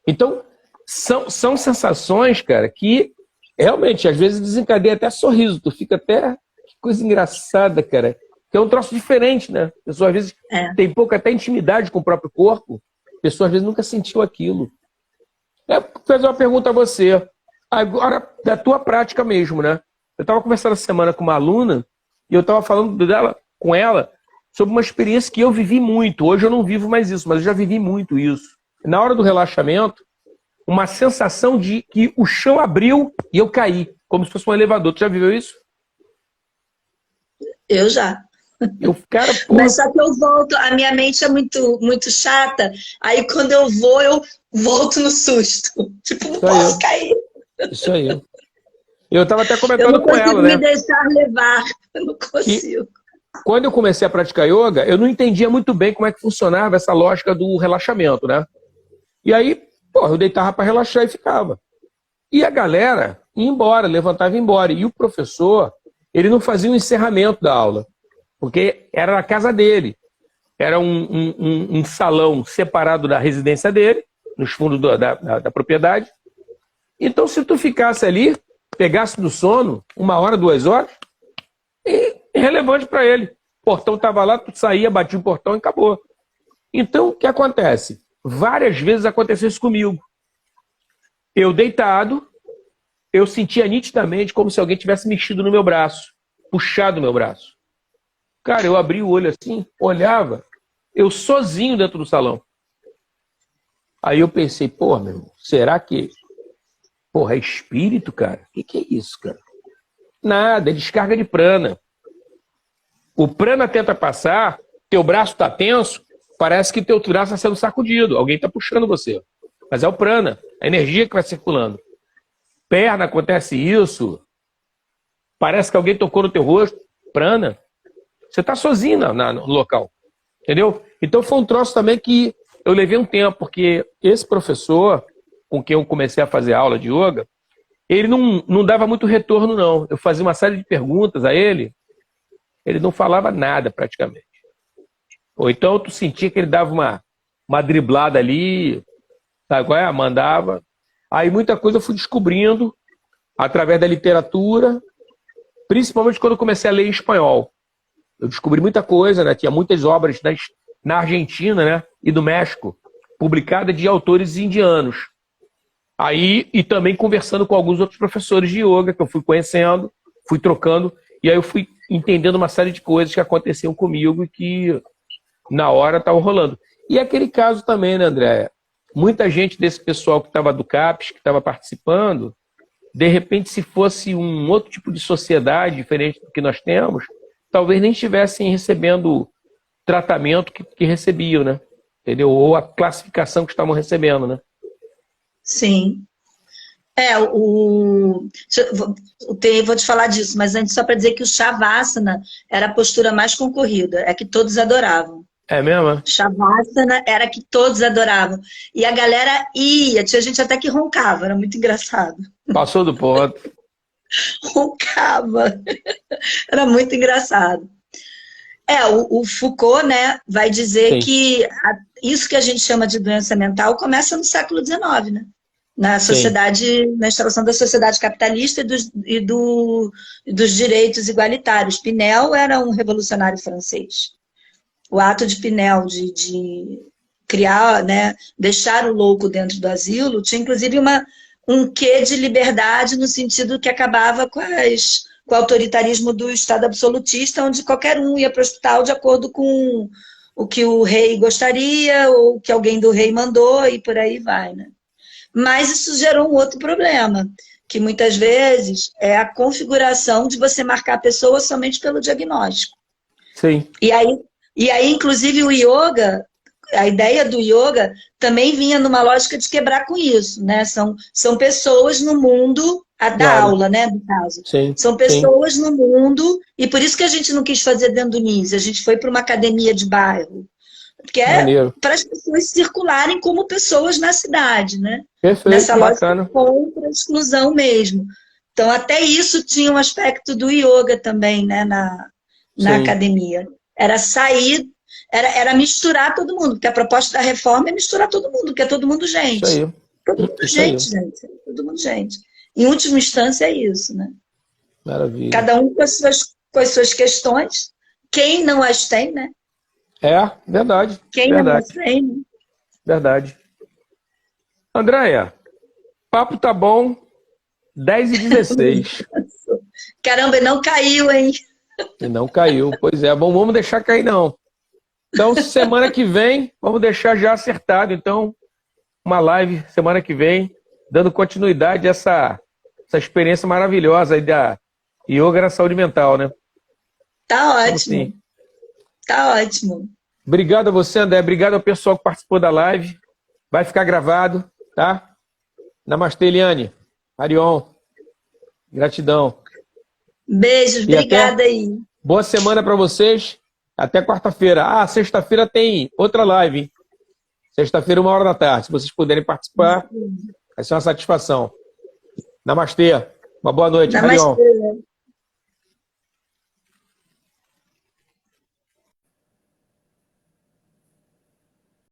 Então, são sensações, cara, que realmente, às vezes, desencadeia até sorriso. Tu fica até... Que coisa engraçada, cara. Que é um troço diferente, né? A pessoa, às vezes, tem pouca até intimidade com o próprio corpo. A pessoa, às vezes, nunca sentiu aquilo. Vou fazer uma pergunta a você. Agora, da tua prática mesmo, né? Eu estava conversando essa semana com uma aluna e eu estava falando com ela sobre uma experiência que eu vivi muito. Hoje eu não vivo mais isso, mas eu já vivi muito isso. Na hora do relaxamento, uma sensação de que o chão abriu e eu caí, como se fosse um elevador. Tu já viveu isso? Eu já. Cara, Mas só que eu volto, a minha mente é muito, muito chata, aí quando eu volto no susto. Tipo, não posso cair. Isso aí. Eu estava até Eu comentando não com ela, consigo né? me deixar levar, eu não consigo. Quando eu comecei a praticar yoga, eu não entendia muito bem como é que funcionava essa lógica do relaxamento, né? E aí, eu deitava para relaxar e ficava. E a galera ia embora, levantava e ia embora. E o professor, ele não fazia um encerramento da aula, porque era na casa dele. Era um salão separado da residência dele, nos fundos da propriedade. Então, se tu ficasse ali, pegasse no sono, 1 hora, 2 horas, irrelevante para ele. O portão estava lá, tu saía, batia o portão e acabou. Então, o que acontece? Várias vezes aconteceu isso comigo. Eu deitado, eu sentia nitidamente como se alguém tivesse mexido no meu braço, puxado o meu braço. Cara, eu abri o olho assim, olhava, eu sozinho dentro do salão. Aí eu pensei, meu irmão, será que... é espírito, cara? O que é isso, cara? Nada, é descarga de prana. O prana tenta passar, teu braço tá tenso, parece que teu braço está sendo sacudido, alguém tá puxando você. Mas é o prana, a energia que vai circulando. Perna, acontece isso. Parece que alguém tocou no teu rosto, prana. Você tá sozinho no local, entendeu? Então foi um troço também que eu levei um tempo, porque esse professor com quem eu comecei a fazer aula de yoga, ele não dava muito retorno, não. Eu fazia uma série de perguntas a ele não falava nada praticamente. Ou então tu sentia que ele dava uma driblada ali, sabe qual é? Mandava. Aí muita coisa eu fui descobrindo através da literatura, principalmente quando eu comecei a ler em espanhol. Eu descobri muita coisa, né? Tinha muitas obras na Argentina, né? E do México, publicadas de autores indianos. Aí, e também conversando com alguns outros professores de yoga que eu fui conhecendo, fui trocando, e aí eu fui entendendo uma série de coisas que aconteciam comigo e que na hora estavam rolando. E aquele caso também, né, Andréia? Muita gente desse pessoal que estava do CAPES, que estava participando, de repente, se fosse um outro tipo de sociedade diferente do que nós temos, talvez nem estivessem recebendo tratamento que recebiam, né? Entendeu? Ou a classificação que estavam recebendo, né? Sim. Vou te falar disso, mas antes só para dizer que o Shavasana era a postura mais concorrida, é que todos adoravam. É mesmo? Shavasana era que todos adoravam. E a galera ia, tinha gente até que roncava, era muito engraçado. Passou do ponto. Roncava. Era muito engraçado. O Foucault, né, vai dizer que isso que a gente chama de doença mental começa no século XIX, né? Na sociedade, na instalação da sociedade capitalista e dos direitos igualitários. Pinel era um revolucionário francês. O ato de Pinel de criar, né, deixar o louco dentro do asilo, tinha inclusive um quê de liberdade no sentido que acabava com o autoritarismo do Estado absolutista, onde qualquer um ia para o hospital de acordo com o que o rei gostaria, ou o que alguém do rei mandou, e por aí vai, né? Mas isso gerou um outro problema, que muitas vezes é a configuração de você marcar a pessoa somente pelo diagnóstico. Sim. E aí, inclusive, o yoga, a ideia do yoga também vinha numa lógica de quebrar com isso, né? São pessoas no mundo, da aula, né, no caso. Sim, são pessoas no mundo, e por isso que a gente não quis fazer dentro do NISE, a gente foi para uma academia de bairro, porque é para as pessoas circularem como pessoas na cidade, né? Perfeito, nessa bacana. lógica contra a exclusão mesmo. Então, até isso tinha um aspecto do yoga também, né, na academia. Era sair, era misturar todo mundo, porque a proposta da reforma é misturar todo mundo, porque é todo mundo gente. Isso aí. Todo mundo gente. Todo mundo gente. Em última instância é isso, né? Maravilha. Cada um com as suas questões. Quem não as tem, né? Verdade. Quem não as tem, né? Verdade. Andréia, papo tá bom, 10h16. Caramba, não caiu, hein? E não caiu. Pois é, bom, vamos deixar cair não. Então, semana que vem, vamos deixar já acertado. Então, uma live semana que vem, dando continuidade a essa experiência maravilhosa aí da yoga na saúde mental, né? Tá Então, ótimo. sim. Tá ótimo. Obrigado a você, André. Obrigado ao pessoal que participou da live. Vai ficar gravado, tá? Namastê, Eliane. Arion. Gratidão. Beijos, E obrigada aí. boa semana para vocês. Até quarta-feira. Ah, sexta-feira tem outra live, hein? Sexta-feira, 1h da tarde. Se vocês puderem participar, vai ser uma satisfação. Namastê. Uma boa noite. Arion. Namastê.